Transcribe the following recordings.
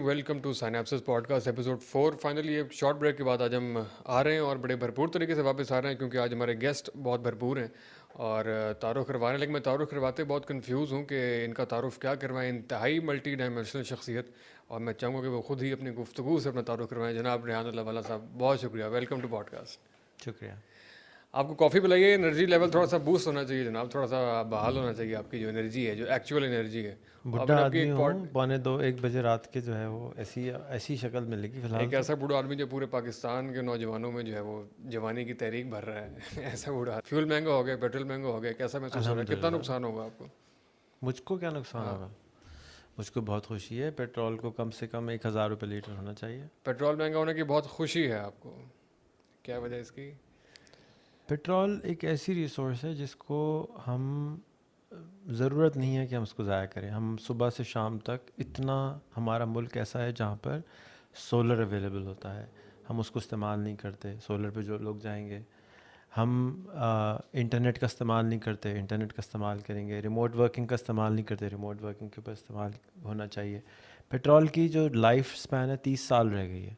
Welcome to Synapses podcast episode 4. Finally ایک short break کے بعد آج ہم آ رہے ہیں اور بڑے بھرپور طریقے سے واپس آ رہے ہیں کیونکہ آج ہمارے گیسٹ بہت بھرپور ہیں اور تعارف کروا رہے ہیں. لیکن میں تعارف کرواتے بہت کنفیوز ہوں کہ ان کا تعارف کیا کروائیں. انتہائی ملٹی ڈائمینشنل شخصیت, اور میں چاہوں گا کہ وہ خود ہی اپنی گفتگو سے اپنا تعارف کروائیں. جناب ریحان اللہ والا صاحب, بہت شکریہ, ویلکم ٹو پوڈ کاسٹ. شکریہ. آپ کو کافی پلائیے, انرجی لیول تھوڑا سا بوسٹ ہونا چاہیے جناب, تھوڑا سا بحال ہونا چاہیے آپ کی جو انرجی ہے, جو ایکچوئل انرجی ہے. بڈھا آدمی ہوں, 2:45 بجے رات کے جو ہے وہ ایسی شکل ملے گی فی الحال. ایک ایسا بوڑھا آدمی جو پورے پاکستان کے نوجوانوں میں جو ہے وہ جوانی کی تحریک بھر رہا ہے. ایسا بوڑھا, فیول مہنگا ہو گیا, پیٹرول مہنگا ہو گیا, کیسا محسوس ہو رہا ہے, کتنا نقصان ہوگا آپ کو؟ مجھ کو کیا نقصان ہوگا؟ مجھ کو بہت خوشی ہے. پیٹرول کو کم سے کم 1000 روپے لیٹر ہونا چاہیے. پیٹرول مہنگا ہونے کی بہت خوشی ہے آپ کو, کیا وجہ اس کی؟ پیٹرول ایک ایسی ریسورس ہے جس کو ہم ضرورت نہیں ہے کہ ہم اس کو ضائع کریں. ہم صبح سے شام تک اتنا, ہمارا ملک ایسا ہے جہاں پر سولر اویلیبل ہوتا ہے, ہم اس کو استعمال نہیں کرتے. سولر پہ جو لوگ جائیں گے, ہم انٹرنیٹ کا استعمال نہیں کرتے, انٹرنیٹ کا استعمال کریں گے. ریموٹ ورکنگ کا استعمال نہیں کرتے, ریموٹ ورکنگ کے اوپر استعمال ہونا چاہیے. پیٹرول کی جو لائف سپین ہے 30 سال رہ گئی ہے.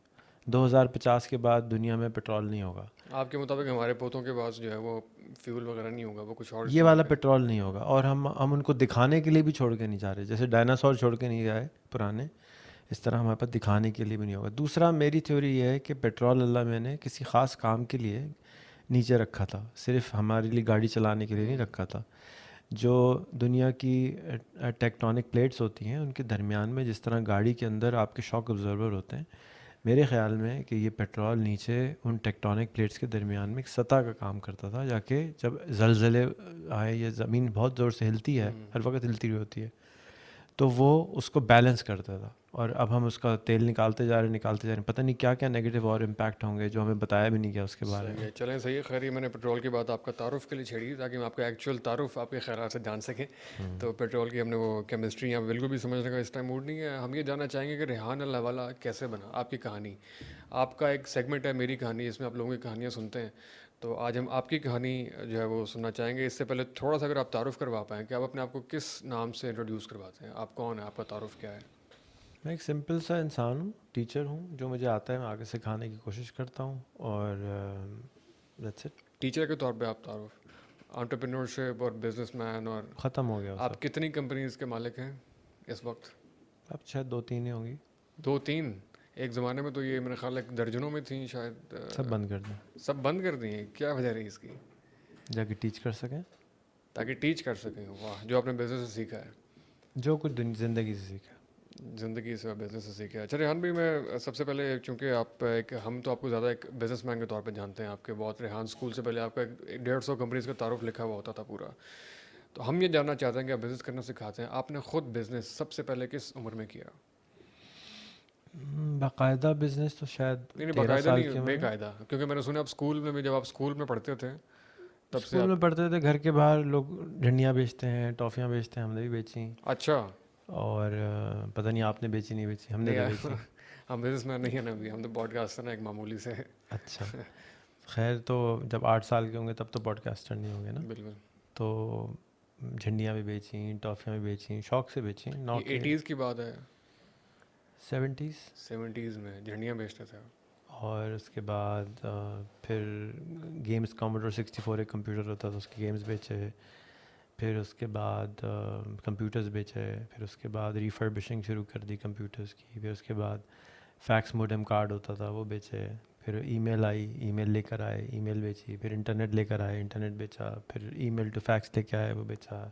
2050 کے بعد دنیا میں پیٹرول نہیں ہوگا. آپ کے مطابق ہمارے پوتوں کے پاس جو ہے وہ فیول وغیرہ نہیں ہوگا, وہ کچھ اور یہ والا پیٹرول نہیں ہوگا, اور ہم ان کو دکھانے کے لیے بھی چھوڑ کے نہیں جا رہے. جیسے ڈائناسور چھوڑ کے نہیں گئے پرانے, اس طرح ہمارے پاس دکھانے کے لیے بھی نہیں ہوگا. دوسرا, میری تھیوری یہ ہے کہ پیٹرول اللہ میں نے کسی خاص کام کے لیے نیچے رکھا تھا, صرف ہمارے لیے گاڑی چلانے کے لیے نہیں رکھا تھا. جو دنیا کی ٹیکٹونک پلیٹس ہوتی ہیں ان کے درمیان میں جس طرح گاڑی کے اندر آپ کے شاک ابزرور ہوتے ہیں, میرے خیال میں کہ یہ پیٹرول نیچے ان ٹیکٹونک پلیٹس کے درمیان میں ایک سطح کا کام کرتا تھا, جا کے جب زلزلے آئے, یہ زمین بہت زور سے ہلتی ہے, ہر وقت ہلتی ہوئی ہوتی ہے, تو وہ اس کو بیلنس کرتا تھا. اور اب ہم اس کا تیل نکالتے جا رہے ہیں, پتہ نہیں کیا کیا نیگیٹو اور امپیکٹ ہوں گے جو ہمیں بتایا بھی نہیں گیا اس کے بارے میں. چلیں صحیح ہے. خیر, میں نے پیٹرول کی بات آپ کا تعارف کے لیے چھیڑی تاکہ ہم آپ کا ایکچوئل تعارف آپ کے خیالات سے جان سکیں. تو پیٹرول کی ہم نے وہ کیمسٹری یہاں بالکل بھی سمجھنے کا اس ٹائم موڈ نہیں ہے. ہم یہ جاننا چاہیں گے کہ ریحان اللہ والا کیسے بنا, آپ کی کہانی. آپ کا ایک سیگمنٹ ہے میری کہانی, اس میں آپ لوگوں کی کہانیاں سنتے ہیں. تو آج ہم آپ کی کہانی جو ہے وہ سننا چاہیں گے. اس سے پہلے تھوڑا سا اگر آپ تعارف کروا پائیں کہ آپ اپنے آپ کو کس نام سے انٹروڈیوس کرواتے ہیں, آپ کون ہیں, آپ کا تعارف کیا ہے؟ میں ایک سمپل سا انسان ہوں, ٹیچر ہوں. جو مجھے آتا ہے میں آگے سکھانے کی کوشش کرتا ہوں, اور دیٹس اٹ. ٹیچر کے طور پہ آپ تعارف, انٹرپرینورشپ اور بزنس مین, اور ختم ہو گیا آپ سب. کتنی کمپنیز کے مالک ہیں اس وقت؟ اب شاید 2-3 ہی ہوں گی. 2-3؟ ایک زمانے میں تو یہ میرے خیال ایک درجنوں میں تھیں شاید. سب بند کر دیں. سب بند کر دی ہیں, کیا وجہ رہی اس کی؟ جا کے ٹیچ کر سکیں, تاکہ ٹیچ کر سکیں. واہ, جو آپ نے بزنس سے سیکھا ہے, جو کچھ زندگی سے سیکھا. زندگی سے, بزنس سے سیکھا ہے. اچھا ریحان بھائی, میں سب سے پہلے, چونکہ آپ ایک, ہم تو آپ کو زیادہ ایک بزنس مین کے طور پہ جانتے ہیں, آپ کے بہت, ریحان اسکول سے پہلے آپ کا 150 کمپنیز کا تعارف لکھا ہوا ہوتا تھا پورا. تو ہم یہ جاننا چاہتے ہیں کہ آپ بزنس کرنا سکھاتے ہیں, آپ نے خود بزنس سب سے پہلے کس عمر میں کیا؟ باقاعدہ بزنس تو شاید نہیں 13 باقاعدہ سال کی نہیں, عمر بے میں. قاعدہ, کیونکہ میں نے سنا آپ اسکول میں بھی, جب آپ اسکول میں پڑھتے تھے تب سے اسکول میں پڑھتے تھے, گھر کے باہر لوگ ڈنڈیاں بیچتے ہیں, ٹافیاں بیچتے ہیں, ہم نے بھی بیچیں. اچھا, اور پتہ نہیں آپ نے بیچی نہیں بیچی, ہم نے تو بیچی. ہم بزنس مین نہیں ہیں نا ابھی, ہم تو پوڈ کاسٹر ہیں ایک معمولی سے. اچھا, خیر, تو جب 8 سال کے ہوں گے تب تو پوڈ کاسٹر نہیں ہوں گے نا. بالکل. تو جھنڈیاں بھی بیچیں, ٹافیاں بھی بیچیں, شوق سے بیچیں. یہ 80s کی بات ہے؟ 70s میں جھنڈیاں بیچتے تھے. اور اس کے بعد پھر گیمز, کاموڈور 64 ایک کمپیوٹر ہوتا تھا, اس کے گیمز بیچے. پھر اس کے بعد کمپیوٹرز بیچے. پھر اس کے بعد ریفربشنگ شروع کر دی کمپیوٹرز کی. پھر اس کے بعد فیکس موڈم کارڈ ہوتا تھا, وہ بیچے. پھر ای میل آئی, ای میل لے کر آئے, ای میل بیچی. پھر انٹرنیٹ لے کر آئے, انٹرنیٹ بیچا. پھر ای میل ٹو فیکس لے کے آئے, وہ بیچا.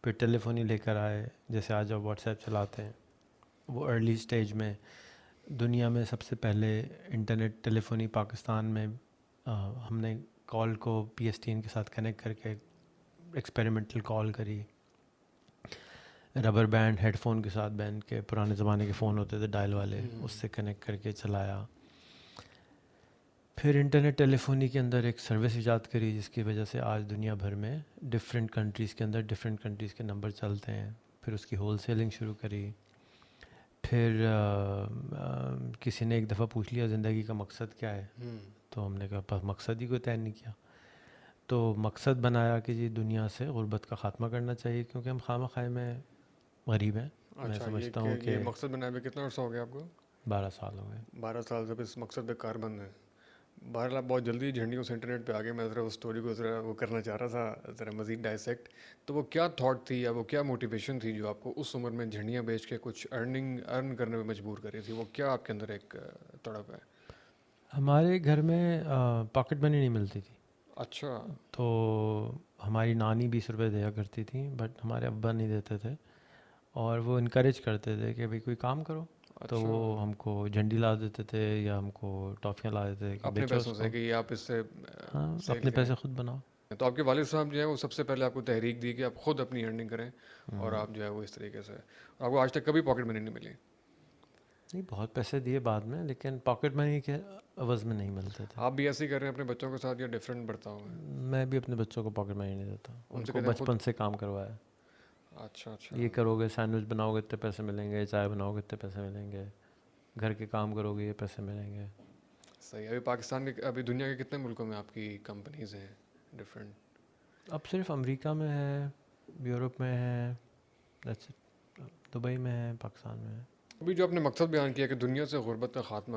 پھر ٹیلیفونی لے کر آئے, جیسے آج آپ واٹس ایپ چلاتے ہیں, وہ ارلی سٹیج میں. دنیا میں سب سے پہلے انٹرنیٹ ٹیلیفونی پاکستان میں ہم نے کال کو PSTN کے ساتھ کنیکٹ کر کے ایکسپیریمنٹل کال کری. ربر بینڈ ہیڈ فون کے ساتھ بینڈ کے, پرانے زمانے کے فون ہوتے تھے ڈائل والے, اس سے کنیکٹ کر کے چلایا. پھر انٹرنیٹ ٹیلیفونی کے اندر ایک سروس ایجاد کری جس کی وجہ سے آج دنیا بھر میں ڈفرینٹ کنٹریز کے اندر ڈفرینٹ کنٹریز کے نمبر چلتے ہیں. پھر اس کی ہول سیلنگ شروع کری. پھر کسی نے ایک دفعہ پوچھ لیا زندگی کا مقصد کیا ہے, تو ہم نے کہا مقصد ہی کوئی طے نہیں کیا. تو مقصد بنایا کہ جی دنیا سے غربت کا خاتمہ کرنا چاہیے, کیونکہ ہم خواہ مخواہ میں غریب ہیں. میں اچھا، سمجھتا ہوں کہ یہ مقصد بنائے ہوئے کتنا عرصہ ہو گیا آپ کو؟ 12 سال ہو گئے۔ 12 سال سے اس مقصد پہ کار بند ہے۔ بہرحال آپ بہت جلدی جھنڈیوں سے انٹرنیٹ پہ آ گئے، میں ذرا اس اسٹوری کو ذرا وہ کرنا چاہ رہا تھا، ذرا مزید ڈائسیکٹ۔ تو وہ کیا تھاٹ تھی یا وہ کیا موٹیویشن تھی جو آپ کو اس عمر میں جھنڈیاں بیچ کے کچھ ارن کرنے میں مجبور کر رہی تھی؟ وہ کیا آپ کے اندر ایک تڑپ ہے؟ ہمارے گھر میں پاکٹ منی نہیں ملتی تھی، اچھا، تو ہماری نانی 20 روپے دیا کرتی تھی، بٹ ہمارے ابا نہیں دیتے تھے، اور وہ انکریج کرتے تھے کہ بھئی کوئی کام کرو، تو اچھا، وہ ہم کو جھنڈی لا دیتے تھے یا ہم کو ٹافیاں لا دیتے تھے کہ اپنے بیچو اس پیسوں سے کو، کہ یہ آپ اس سے ہاں سیل اپنے کریں۔ پیسے خود بناؤ۔ تو آپ کے والد صاحب جو ہیں وہ سب سے پہلے آپ کو تحریک دی کہ آپ خود اپنی ارننگ کریں، اور آپ جو ہے وہ اس طریقے سے، اور آپ کو آج تک کبھی پاکٹ منی نہیں ملی؟ نہیں، بہت پیسے دیے بعد میں، لیکن پاکٹ منی کے عوض میں نہیں ملتے تھے۔ آپ بھی ایسے ہی کر رہے ہیں اپنے بچوں کے ساتھ یا ڈفرینٹ بڑھتا ہوں گا؟ میں بھی اپنے بچوں کو پاکٹ منی نہیں دیتا، ان سے کو کہتے ہیں خود؟ بچپن سے کام کروایا، اچھا اچھا، یہ کرو گے سینڈوچ بناؤ گے اتنے پیسے ملیں گے، چائے بناؤ گے اتنے پیسے ملیں گے، گھر کے کام کرو گے یہ پیسے ملیں گے۔ صحیح۔ ابھی پاکستان کے، ابھی دنیا کے کتنے ملکوں میں آپ کی کمپنیز ہیں ڈفرینٹ؟ اب صرف امریکہ میں ہے، یورپ میں ہے، that's it، دبئی میں ہے، پاکستان میں ہے۔ ابھی جو آپ نے مقصد بیان کیا کہ دنیا سے غربت کا خاتمہ،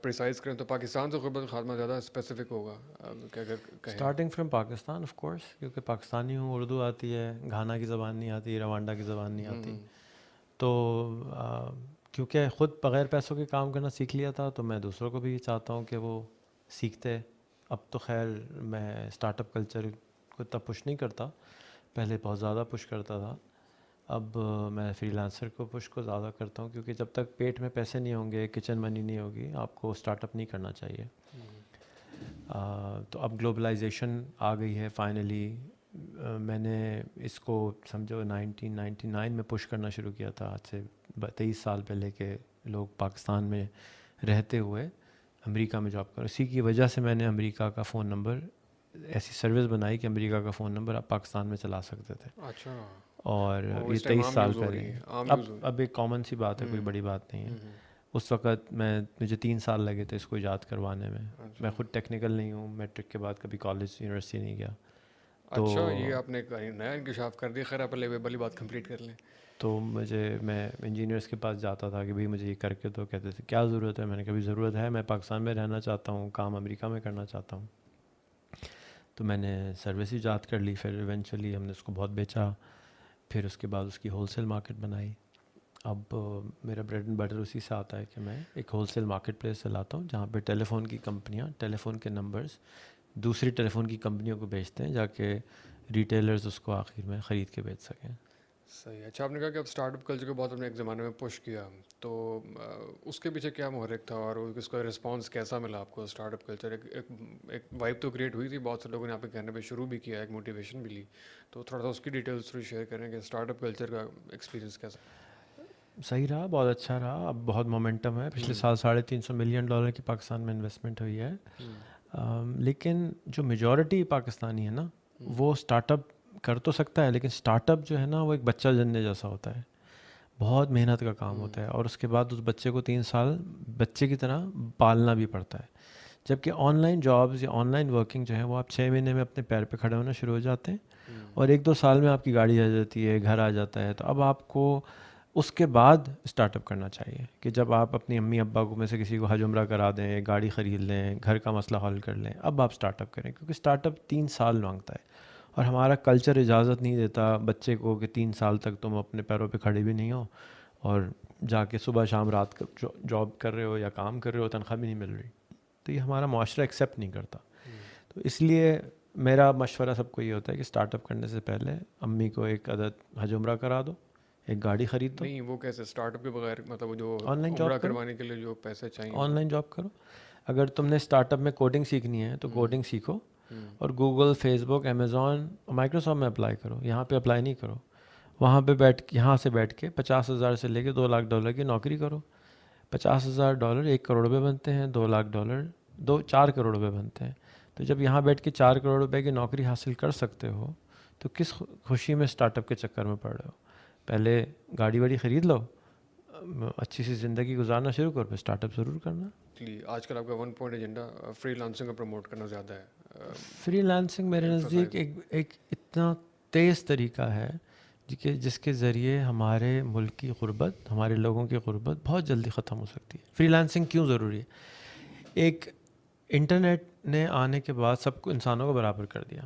پریسائز کریں تو پاکستان سے غربت کا خاتمہ زیادہ اسپیسیفک ہوگا کہ اگر کہیں؟ Starting from Pakistan of course, کیونکہ پاکستانی ہوں، اردو آتی ہے، گھانا کی زبان نہیں آتی، روانڈا کی زبان نہیں آتی، تو کیونکہ خود بغیر پیسوں کے کام کرنا سیکھ لیا تھا، تو میں دوسروں کو بھی چاہتا ہوں کہ وہ سیکھتے۔ اب تو خیر میں اسٹارٹ اپ کلچر کو اتنا پش نہیں کرتا، پہلے بہت زیادہ پش کرتا تھا، اب میں فری لانسر کو پش کو زیادہ کرتا ہوں، کیونکہ جب تک پیٹ میں پیسے نہیں ہوں گے، کچن منی نہیں ہوگی، آپ کو اسٹارٹ اپ نہیں کرنا چاہیے۔ تو اب گلوبلائزیشن آ گئی ہے فائنلی، میں نے اس کو سمجھو 1999 میں پش کرنا شروع کیا تھا، آج سے 23 سال پہلے کے لوگ پاکستان میں رہتے ہوئے امریکہ میں جاب کریں۔ اسی کی وجہ سے میں نے امریکہ کا فون نمبر، ایسی سروس بنائی کہ امریکہ کا فون نمبر آپ پاکستان میں چلا سکتے تھے، اچھا، اور وہ یہ اس ٹائم 23 عام سال یوز ہو پہلے۔ رہی ہے، عام اب یوز ہو رہی اب ایک کامن سی بات ہے، کوئی بڑی بات نہیں ہے۔ اس وقت مجھے 3 سال لگے تھے اس کو ایجاد کروانے میں، میں خود ٹیکنیکل نہیں ہوں، میٹرک کے بعد کبھی کالج یونیورسٹی نہیں گیا، تو اچھا، یہ آپ نے ایک نیا انکشاف کر دیا۔ خیر آپ پہلے ویب والی بات کمپلیٹ کر لیں۔ تو میں انجینئرس کے پاس جاتا تھا کہ بھئی مجھے یہ کر کے، تو کہتے تھے کیا ضرورت ہے، میں نے کبھی ضرورت ہے، میں پاکستان میں رہنا چاہتا ہوں، کام امریکہ میں کرنا چاہتا ہوں۔ تو میں نے سروس ایجاد کر لی، پھر ایونچولی ہم نے اس کو بہت بیچا، پھر اس کے بعد اس کی ہول سیل مارکیٹ بنائی۔ اب میرا بریڈ اینڈ بٹر اسی سے آتا ہے کہ میں ایک ہول سیل مارکیٹ پلیس سے لاتا ہوں، جہاں پہ ٹیلی فون کی کمپنیاں ٹیلی فون کے نمبرز دوسری ٹیلی فون کی کمپنیوں کو بیچتے ہیں، جا کے ریٹیلرز اس کو آخر میں خرید کے بیچ سکیں۔ صحیح۔ اچھا، آپ نے کہا کہ آپ اسٹارٹ اپ کلچر کو بہت اپنے ایک زمانے میں پش کیا، تو اس کے پیچھے کیا محرک تھا اور اس کا رسپانس کیسا ملا آپ کو؟ اسٹارٹ اپ کلچر ایک وائب تو کریٹ ہوئی تھی، بہت سے لوگوں نے آپ کے کہنے پہ شروع بھی کیا، ایک موٹیویشن بھی لی، تو تھوڑا سا اس کی ڈیٹیلس تھوڑی شیئر کریں کہ اسٹارٹ اپ کلچر کا ایکسپیرینس کیسا؟ صحیح رہا، بہت اچھا رہا، اب بہت مومنٹم ہے، پچھلے سال $350 ملین کی پاکستان میں انویسٹمنٹ ہوئی ہے، لیکن جو میجورٹی پاکستانی ہے نا، وہ اسٹارٹ اپ کر تو سکتا ہے، لیکن اسٹارٹ اپ جو ہے نا وہ ایک بچہ جننے جیسا ہوتا ہے، بہت محنت کا کام ہوتا ہے، اور اس کے بعد اس بچے کو 3 سال بچے کی طرح پالنا بھی پڑتا ہے، جبکہ آن لائن جابز یا آن لائن ورکنگ جو ہے وہ آپ 6 مہینے میں اپنے پیر پہ کھڑے ہونا شروع ہو جاتے ہیں، اور 1-2 سال میں آپ کی گاڑی آ جاتی ہے، گھر آ جاتا ہے، تو اب آپ کو اس کے بعد اسٹارٹ اپ کرنا چاہیے، کہ جب آپ اپنی امی ابا کو میں سے کسی کو حج عمرہ کرا دیں، گاڑی خرید لیں، گھر کا مسئلہ حل کر لیں، اب آپ اسٹارٹ اپ کریں، کیونکہ اسٹارٹ اپ 3 سال مانگتا ہے، اور ہمارا کلچر اجازت نہیں دیتا بچے کو کہ 3 سال تک تم اپنے پیروں پہ کھڑے بھی نہیں ہو، اور جا کے صبح شام رات جاب کر رہے ہو یا کام کر رہے ہو، تنخواہ بھی نہیں مل رہی، تو یہ ہمارا معاشرہ ایکسیپٹ نہیں کرتا۔ تو اس لیے میرا مشورہ سب کو یہ ہوتا ہے کہ اسٹارٹ اپ کرنے سے پہلے امی کو ایک عدد حج عمرہ کرا دو، ایک گاڑی خرید دو، نہیں وہ کیسے اسٹارٹ اپ کے بغیر، مطلب وہ جو آن لائن عمرہ جاب کرو، کروانے کے لیے جو پیسے چاہیے؟ آن لائن جاب کرو، اگر تم نے اسٹارٹ اپ میں کوڈنگ سیکھنی ہے تو کوڈنگ سیکھو، اور گوگل، فیس بک، امیزون، مائیکروسافٹ میں اپلائی کرو، یہاں پہ اپلائی نہیں کرو، وہاں پہ یہاں سے بیٹھ کے $50,000 سے لے کے $2 لاکھ کی نوکری کرو، $50,000 $1 کروڑ روپے بنتے ہیں، $2 لاکھ 4 کروڑ روپے بنتے ہیں، تو جب یہاں بیٹھ کے 4 کروڑ روپے کی نوکری حاصل کر سکتے ہو تو کس خوشی میں اسٹارٹ اپ کے چکر میں پڑ رہے ہو؟ پہلے گاڑی واڑی خرید لو، اچھی سی زندگی گزارنا شروع کرو، پھر اسٹارٹ اپ ضرور کرنا۔ آج کل آپ کا 1 پوائنٹ ایجنڈا فری لانسنگ کو پروموٹ کرنا زیادہ ہے۔ فری لانسنگ میرے نزدیک ایک اتنا تیز طریقہ ہے جس کے ذریعے ہمارے ملک کی غربت، ہمارے لوگوں کی غربت بہت جلدی ختم ہو سکتی ہے. فری لانسنگ کیوں ضروری ہے؟ ایک انٹرنیٹ نے آنے کے بعد سب کو انسانوں کو برابر کر دیا،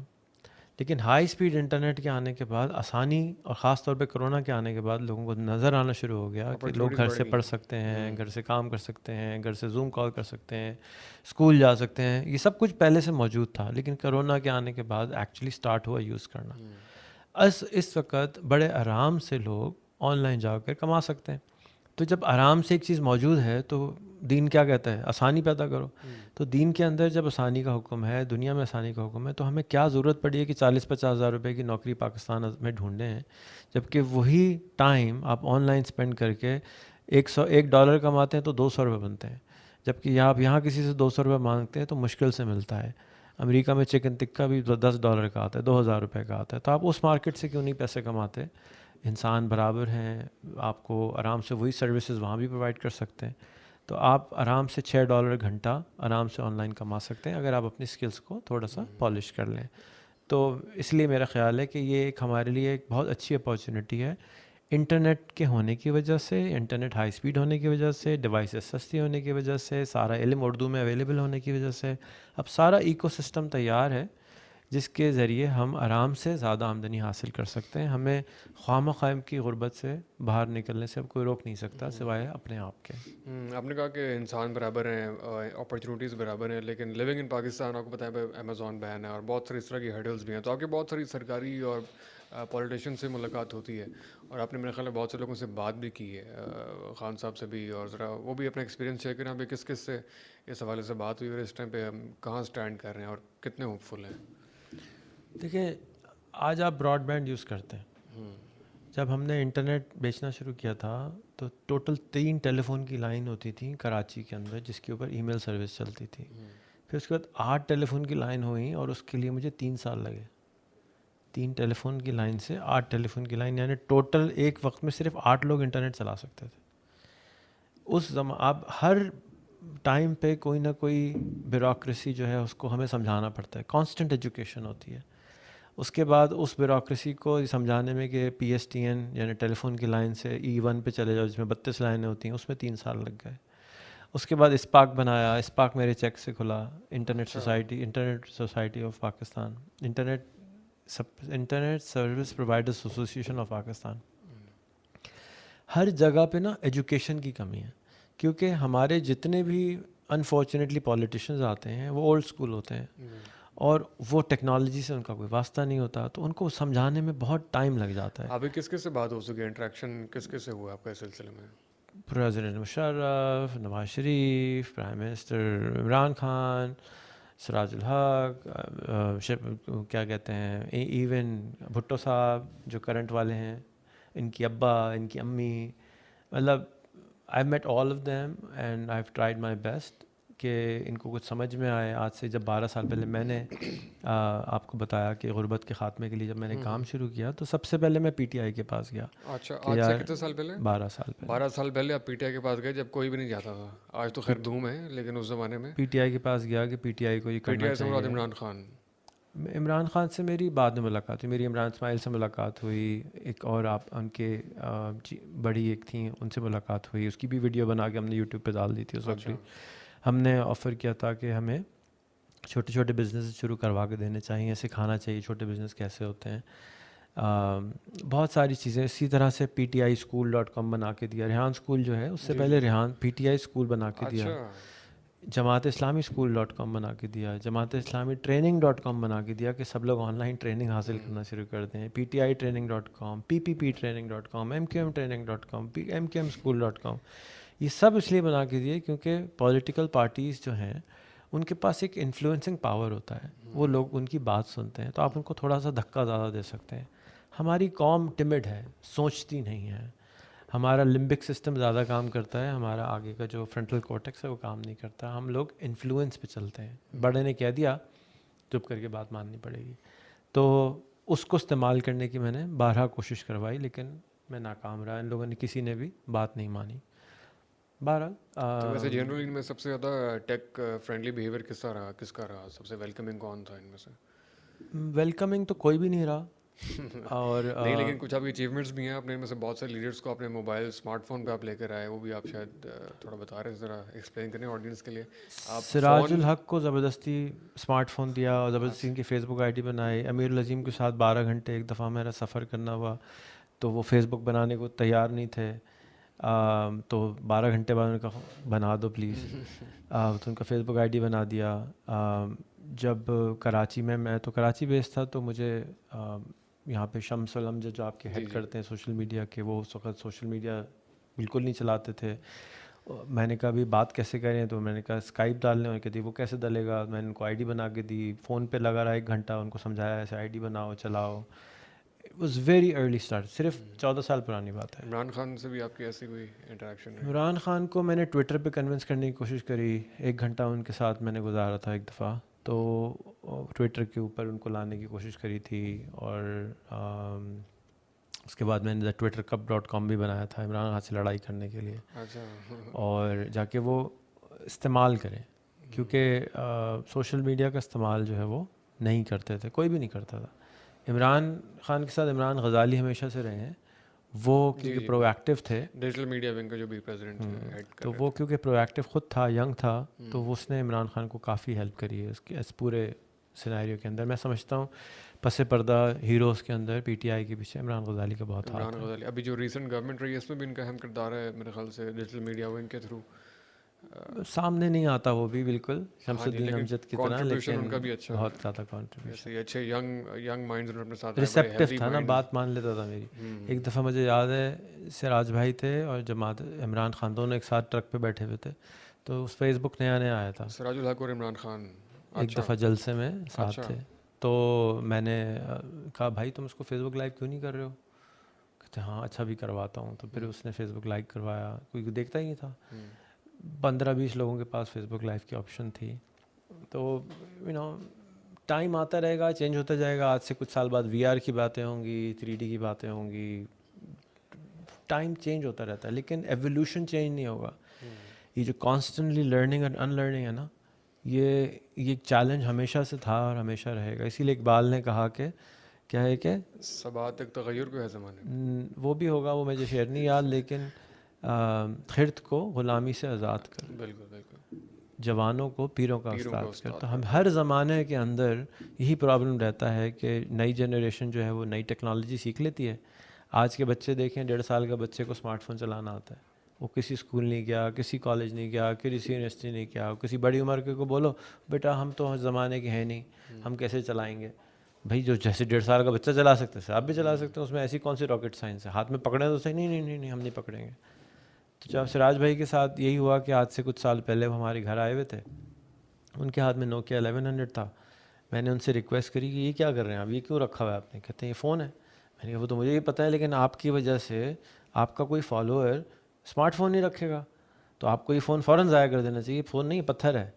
لیکن ہائی سپیڈ انٹرنیٹ کے آنے کے بعد آسانی، اور خاص طور پہ کرونا کے آنے کے بعد لوگوں کو نظر آنا شروع ہو گیا کہ لوگ اپرچونیٹیز گھر بڑھ سے گئی پڑھ ہیں. سکتے ہیں، گھر سے کام کر سکتے ہیں، گھر سے زوم کال کر سکتے ہیں، اسکول جا سکتے ہیں. یہ سب کچھ پہلے سے موجود تھا، لیکن کرونا کے آنے کے بعد ایکچولی اسٹارٹ ہوا یوز کرنا. اس وقت بڑے آرام سے لوگ آن لائن جا کر کما سکتے ہیں. تو جب آرام سے ایک چیز موجود ہے تو دین کیا کہتا ہے؟ آسانی پیدا کرو. تو دین کے اندر جب آسانی کا حکم ہے، دنیا میں آسانی کا حکم ہے، تو ہمیں کیا ضرورت پڑی ہے کہ 40-50 ہزار روپے کی نوکری پاکستان میں ڈھونڈے ہیں، جبکہ وہی ٹائم آپ آن لائن اسپینڈ کر کے $1 کماتے ہیں تو $200 بنتے ہیں، جبکہ آپ یہاں کسی سے $200 مانگتے ہیں تو مشکل سے ملتا ہے. امریکہ میں چکن ٹکا بھی $10 کا آتا ہے، $2000 کا آتا ہے. تو آپ اس مارکیٹ سے کیوں نہیں پیسے کماتے؟ انسان برابر ہیں، آپ کو آرام سے وہی سروسز وہاں بھی پرووائڈ کر سکتے ہیں. تو آپ آرام سے $6 گھنٹہ آرام سے آن لائن کما سکتے ہیں اگر آپ اپنی اسکلس کو تھوڑا سا پالش کر لیں. تو اس لیے میرا خیال ہے کہ یہ ایک ہمارے لیے ایک بہت اچھی اپارچونیٹی ہے. انٹرنیٹ کے ہونے کی وجہ سے، انٹرنیٹ ہائی سپیڈ ہونے کی وجہ سے، ڈیوائسز سستی ہونے کی وجہ سے، سارا علم اردو میں اویلیبل ہونے کی وجہ سے اب سارا ایکو سسٹم تیار ہے جس کے ذریعے ہم آرام سے زیادہ آمدنی حاصل کر سکتے ہیں. ہمیں خواہ مخواہ کی غربت سے باہر نکلنے سے اب کوئی روک نہیں سکتا سوائے اپنے آپ کے. آپ نے کہا کہ انسان برابر ہیں، اپرچونیٹیز برابر ہیں، لیکن لیونگ ان پاکستان آپ کو پتہ ہے امیزون بین ہے اور بہت ساری اس طرح کی ہرڈلز بھی ہیں. تو آپ کی بہت ساری سرکاری اور پولیٹیشین سے ملاقات ہوتی ہے، اور آپ نے میرے خیال میں بہت سے لوگوں سے بات بھی کی ہے، خان صاحب سے بھی، اور ذرا وہ بھی اپنا ایکسپیرینس شیئر کریں. ابھی کس کس سے اس حوالے سے بات ہوئی اور اس ٹائم پہ ہم کہاں اسٹینڈ کر رہے ہیں اور کتنے ہوپ فل ہیں؟ دیکھیں، آج آپ براڈ بینڈ یوز کرتے ہیں. جب ہم نے انٹرنیٹ بیچنا شروع کیا تھا تو ٹوٹل 3 ٹیلی فون کی لائن ہوتی تھی کراچی کے اندر جس کے اوپر ای میل سروس چلتی تھی. پھر اس کے بعد 8 ٹیلی فون کی لائن ہوئی اور اس کے لیے مجھے 3 سال لگے. 3 ٹیلی فون کی لائن سے 8 ٹیلی فون کی لائن، یعنی ٹوٹل ایک وقت میں صرف 8 لوگ انٹرنیٹ چلا سکتے تھے. اس اب ہر ٹائم پہ کوئی نہ کوئی بیوروکریسی جو ہے اس کو ہمیں سمجھانا پڑتا ہے. کانسٹنٹ ایجوکیشن ہوتی ہے. اس کے بعد اس بیوروکریسی کو سمجھانے میں کہ پی ایس ٹی این یعنی ٹیلی فون کی لائن سے E1 پہ چلے جاؤ جس میں 32 لائنیں ہوتی ہیں، اس میں 3 سال لگ گئے. اس کے بعد اسپاک بنایا، اسپاک میرے چیک سے کھلا، internet society of Pakistan, internet service providers association of Pakistan. ہر جگہ پہ نا ایجوکیشن کی کمی ہے، کیونکہ ہمارے جتنے بھی انفارچونیٹلی پولیٹیشینز آتے ہیں وہ اولڈ اسکول ہوتے ہیں اور وہ ٹیکنالوجی سے ان کا کوئی واسطہ نہیں ہوتا، تو ان کو سمجھانے میں بہت ٹائم لگ جاتا ہے. ابھی کس کس سے بات ہو سکی، انٹریکشن کس کس سے ہوا آپ کا اس سلسلے میں؟ President Musharraf, Nawaz Sharif, prime minister Imran Khan, سراج الحق، کیا کہتے ہیں، ایون بھٹو صاحب جو کرنٹ والے ہیں، ان کی ابا، ان کی امی، مطلب I met all of them and I have tried my best کہ ان کو کچھ سمجھ میں آئے. آج سے جب 12 سال پہلے میں نے آپ کو بتایا کہ غربت کے خاتمے کے لیے جب میں نے کام شروع کیا تو سب سے پہلے میں پی ٹی آئی کے پاس گیا. اچھا، کہ آج سے یار کتنے سال پہلے؟ 12 سال پہلے. 12 سال پہلے آپ پی ٹی آئی کے پاس گئے جب کوئی بھی نہیں جاتا تھا. آج تو خیر دھوم ہے، لیکن اس زمانے میں پی ٹی آئی کے پاس گیا کہ پی ٹی آئی کو یہ پی ٹی کرنا آئی سے مراد چاہیے. عمران خان؟ عمران خان سے میری بعد میں ملاقات ہوئی، میری عمران اسماعیل سے ملاقات ہوئی، ایک اور آپ ان کے بڑی ایک تھیں ان سے ملاقات ہوئی. اس کی بھی ویڈیو بنا کے ہم نے یوٹیوب پہ ڈال دی تھی. اس وقت بھی ہم نے آفر کیا تھا کہ ہمیں چھوٹے چھوٹے بزنس شروع کروا کے دینے چاہیے، سکھانا چاہیے چھوٹے بزنس کیسے ہوتے ہیں. بہت ساری چیزیں. اسی طرح سے PTIschool.com بنا کے دیا. ریحان اسکول جو ہے اس سے پہلے ریحان PTI اسکول بنا کے دیا. جماعت اسلامی اسکول.com بنا کے دیا. جماعت اسلامی ٹریننگ.com بنا کے دیا کہ سب لوگ آن لائن ٹریننگ حاصل کرنا شروع کر دیں. PTI ٹریننگ.com، PPP ٹریننگ.com، MQM ٹریننگ.com، MQM اسکول.com. یہ سب اس لیے بنا کے دیے کیونکہ پولیٹیکل پارٹیز جو ہیں ان کے پاس ایک انفلوئنسنگ پاور ہوتا ہے، وہ لوگ ان کی بات سنتے ہیں تو آپ ان کو تھوڑا سا دھکا زیادہ دے سکتے ہیں. ہماری قوم ٹمڈ ہے، سوچتی نہیں ہے. ہمارا لمبک سسٹم زیادہ کام کرتا ہے، ہمارا آگے کا جو فرنٹل کورٹیکس ہے وہ کام نہیں کرتا. ہم لوگ انفلوئنس پہ چلتے ہیں. بڑے نے کہہ دیا چپ کر کے بات ماننی پڑے گی. تو اس کو استعمال کرنے کی میں نے 12 کوشش کروائی لیکن میں ناکام رہا. ان لوگوں نے کسی نے بھی بات نہیں مانی. بہرحال تو ویسے جنرلی ان میں سب سے زیادہ ٹیک فرینڈلی بیہیویئر کس کا رہا؟ سب سے ویلکمنگ کون تھا ان میں سے؟ ویلکمنگ تو کوئی بھی نہیں رہا. اور نہیں لیکن کچھ آپ کی اچیومنٹس بھی ہیں اپنے میں سے، بہت سے لیڈرس کو اپنے موبائل اسمارٹ فون پہ آپ لے کر آئے، وہ بھی آپ شاید تھوڑا بتا رہے ہیں، ذرا ایکسپلین کریں آڈینس کے لیے. آپ سراج فون الحق کو زبردستی اسمارٹ فون دیا اور زبردستی ان کی فیس بک آئی ڈی بنائی. امیر العظیم کے ساتھ 12 گھنٹے ایک دفعہ میرا سفر کرنا ہوا تو وہ فیس بک بنانے کو تیار نہیں تھے. تو 12 گھنٹے بعد ان کا بنا دو پلیز. تو ان کا فیس بک آئی ڈی بنا دیا. جب کراچی میں تو کراچی بیس تھا تو مجھے یہاں پہ شمس الامجد جو آپ کے ہیڈ کرتے ہیں سوشل میڈیا کے، وہ اس وقت سوشل میڈیا بالکل نہیں چلاتے تھے. میں نے کہا ابھی بات کیسے کریں، تو میں نے کہا اسکائپ ڈالنے، اور کہتی وہ کیسے ڈالے گا. میں نے ان کو آئی ڈی بنا کے دی، فون پہ لگا رہا 1 گھنٹہ، ان کو سمجھایا ایسے آئی ڈی بناؤ چلاؤ. It was very early start. صرف 14 سال پرانی بات ہے. عمران خان سے بھی آپ کی ایسی کوئی انٹریکشن ہے؟ عمران خان کو میں نے ٹویٹر پہ کنونس کرنے کی کوشش کری. 1 گھنٹہ ان کے ساتھ میں نے گزارا تھا ایک دفعہ، تو ٹویٹر کے اوپر ان کو لانے کی کوشش کری تھی. اور اس کے بعد میں نے twittercup.com بھی بنایا تھا عمران خان سے لڑائی کرنے کے لیے، اور جا کے وہ استعمال کریں، کیونکہ سوشل میڈیا کا استعمال جو ہے وہ نہیں کرتے تھے، کوئی بھی نہیں کرتا تھا. عمران خان کے ساتھ عمران غزالی ہمیشہ سے رہے ہیں، وہ کیونکہ پرو ایکٹیو تھے، ڈیجیٹل میڈیا ونگ کا جو بھی پریزیڈنٹ ہیڈ کر تو وہ کیونکہ پرو ایکٹیو خود تھا، ینگ تھا، تو اس نے عمران خان کو کافی ہیلپ کری ہے اس پورے سینیریو کے اندر. میں سمجھتا ہوں پس پردہ ہیروز کے اندر پی ٹی آئی کے پیچھے عمران غزالی کا بہت ہاتھ عمران غزالی. ابھی جو ریسنٹ گورنمنٹ رہی ہے اس میں بھی ان کا اہم کردار ہے میرے خیال سے، ڈیجیٹل میڈیا ونگ کے تھرو. سامنے نہیں آتا وہ بھی بالکل شمس الدین امجد کی طرح، contribution لیکن ان کا بھی اچھا بہت زیادہ کنٹریبیوشن. ایسے اچھے ینگ مائنڈز انہوں نے اپنے ساتھ ریسیپٹیو تھا نا، بات مان لیتا تھا میری. ایک دفعہ مجھے یاد ہے سراج بھائی تھے اور جماعت عمران خان دونوں ایک ساتھ ٹرک پہ بیٹھے ہوئے تھے، تو اس فیس بک نیا آیا تھا. سراج الحق اور عمران خان ایک دفعہ جلسے میں ساتھ تھے، تو میں نے کہا بھائی تم اس کو فیس بک لائیو کیوں نہیں کر رہے ہو؟ کہتے ہاں اچھا بھی کرواتا ہوں. تو پھر اس نے فیس بک لائیو کروایا، کوئی دیکھتا ہی نہیں تھا. 15-20 لوگوں کے پاس فیس بک لائیو کی آپشن تھی. تو ٹائم آتا رہے گا، چینج ہوتا جائے گا. آج سے کچھ سال بعد VR کی باتیں ہوں گی، 3D کی باتیں ہوں گی. ٹائم چینج ہوتا رہتا ہے لیکن ایولیوشن چینج نہیں ہوگا. یہ جو کانسٹنٹلی لرننگ اور ان لرننگ ہے نا، یہ ایک چیلنج ہمیشہ سے تھا اور ہمیشہ رہے گا. اسی لیے اقبال نے کہا کہ کیا ہے کہ ثبات ایک تغیر کو ہے زمانے، وہ بھی ہوگا، وہ مجھے شعر نہیں یاد، لیکن خرد کو غلامی سے آزاد کر، بالکل بالکل، جوانوں کو پیروں کا استاد کر. تو ہم ہر زمانے کے اندر یہی پرابلم رہتا ہے کہ نئی جنریشن جو ہے وہ نئی ٹیکنالوجی سیکھ لیتی ہے. آج کے بچے دیکھیں، 1.5 سال کا بچے کو اسمارٹ فون چلانا آتا ہے، وہ کسی اسکول نہیں گیا، کسی کالج نہیں گیا، کسی یونیورسٹی نہیں گیا. کسی بڑی عمر کے کو بولو بیٹا ہم تو زمانے کے ہیں نہیں، ہم کیسے چلائیں گے؟ بھائی جو جیسے 1.5 سال کا بچہ چلا سکتے ہیں آپ بھی چلا سکتے ہیں، اس میں ایسی کون سی راکٹ سائنس ہے؟ ہاتھ میں پکڑیں تو صحیح. نہیں ہم نہیں پکڑیں گے. تو جب سراج بھائی کے ساتھ یہی ہوا کہ آج سے کچھ سال پہلے وہ ہمارے گھر آئے ہوئے تھے، ان کے ہاتھ میں نوکیا 1100 تھا. میں نے ان سے ریکویسٹ کری کہ یہ کیا کر رہے ہیں آپ، یہ کیوں رکھا ہوا ہے آپ نے؟ کہتے ہیں یہ فون ہے. میں نے کہا وہ تو مجھے یہ پتہ ہے، لیکن آپ کی وجہ سے آپ کا کوئی فالوور اسمارٹ فون نہیں رکھے گا، تو آپ کو یہ فون فوراً ضائع کر دینا چاہیے. فون نہیں پتھر ہے.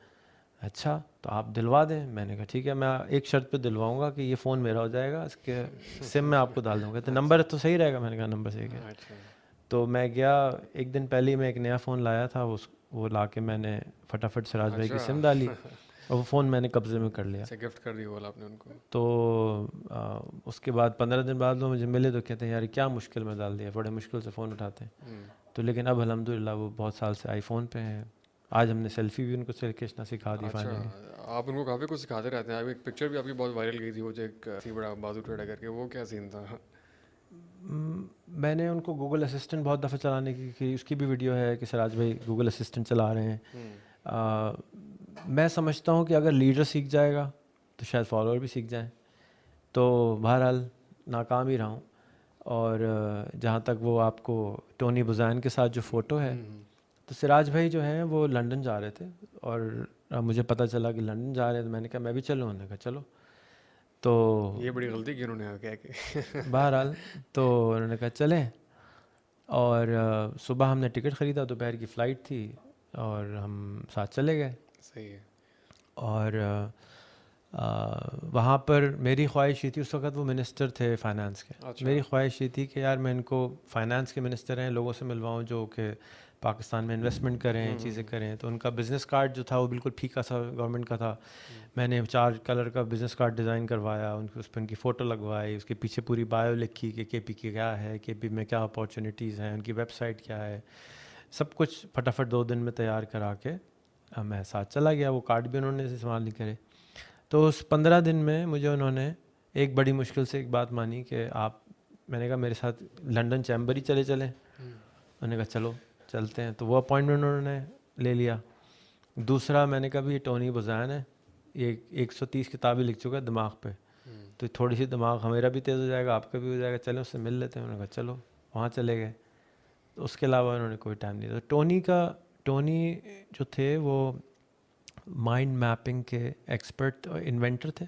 اچھا تو آپ دلوا دیں. میں نے کہا ٹھیک ہے، میں ایک شرط پہ دلواؤں گا کہ یہ فون میرا ہو جائے گا، اس کے سم میں آپ کو ڈال دوں گا. تو نمبر تو صحیح رہے گا. میں نے کہا نمبر صحیح ہے. تو میں گیا، ایک دن پہلے ہی میں ایک نیا فون لایا تھا، وہ لا کے میں نے فٹافٹ سراج بھائی کی سم ڈالی اور وہ فون میں نے قبضے میں کر لیا. گفٹ کر دی بولا آپ نے ان کو. تو اس کے بعد 15 دن بعد وہ مجھے ملے تو کہتے ہیں یار کیا مشکل میں ڈال دیا، بڑے مشکل سے فون اٹھاتے ہیں. تو لیکن اب الحمدللہ وہ بہت سال سے آئی فون پہ ہیں. آج ہم نے سیلفی بھی ان کو کھینچنا سکھا دی فائنلی. آپ ان کو کافی کچھ سکھاتے رہتے ہیں. ایک پکچر بھی آپ کی بہت وائرل گئی تھی، وہ جو ایک بڑا بازو ٹیڑھا کر کے، وہ کیا سین تھا؟ میں نے ان کو گوگل اسسٹنٹ بہت دفعہ چلانے کی، اس کی بھی ویڈیو ہے کہ سراج بھائی گوگل اسسٹنٹ چلا رہے ہیں. میں سمجھتا ہوں کہ اگر لیڈر سیکھ جائے گا تو شاید فالوور بھی سیکھ جائیں. تو بہرحال ناکام ہی رہا ہوں. اور جہاں تک وہ آپ کو ٹونی بزین کے ساتھ جو فوٹو ہے، تو سراج بھائی جو ہیں وہ لنڈن جا رہے تھے اور مجھے پتہ چلا کہ لنڈن جا رہے ہیں. تو میں نے کہا میں بھی چلوں. انہوں نے کہا چلو. تو یہ بڑی غلطی کی انہوں نے کہا کہ بہرحال تو انہوں نے کہا چلیں. اور صبح ہم نے ٹکٹ خریدا، دوپہر کی فلائٹ تھی اور ہم ساتھ چلے گئے. صحیح ہے. اور وہاں پر میری خواہش یہ تھی، اس وقت وہ منسٹر تھے فائنانس کے. میری خواہش یہ تھی کہ یار میں ان کو فائنانس کے منسٹر ہیں لوگوں سے ملواؤں جو کہ پاکستان میں انویسٹمنٹ کریں, چیزیں کریں. تو ان کا بزنس کارڈ جو تھا وہ بالکل پھیکا سا گورنمنٹ کا تھا. میں نے 4 کلر کا بزنس کارڈ ڈیزائن کروایا, اس پہ ان کی فوٹو لگوائی, اس کے پیچھے پوری بایو لکھی کہ کے پی کی کیا ہے, کے پی میں کیا اپارچونیٹیز ہیں, ان کی ویب سائٹ کیا ہے, سب کچھ پھٹافٹ 2 دن میں تیار کرا کے میں ساتھ چلا گیا. وہ کارڈ بھی انہوں نے استعمال نہیں کرے. تو اس 15 دن میں مجھے انہوں نے ایک بڑی مشکل سے ایک بات مانی کہ آپ, میں نے کہا میرے ساتھ لنڈن چیمبر ہی چلیں. انہوں نے کہا چلو چلتے ہیں. تو وہ اپوائنٹمنٹ انہوں نے لے لیا. دوسرا میں نے کہا بھی یہ ٹونی بزین ہے, یہ 130 کتابیں لکھ چکا ہے دماغ پہ, تو تھوڑی سی دماغ ہمیرا بھی تیز ہو جائے گا, آپ کا بھی ہو جائے گا, چلیں اس سے مل لیتے ہیں. انہوں نے کہا چلو, وہاں چلے گئے. تو اس کے علاوہ انہوں نے کوئی ٹائم نہیں دیا. ٹونی جو تھے وہ مائنڈ میپنگ کے ایکسپرٹ انوینٹر تھے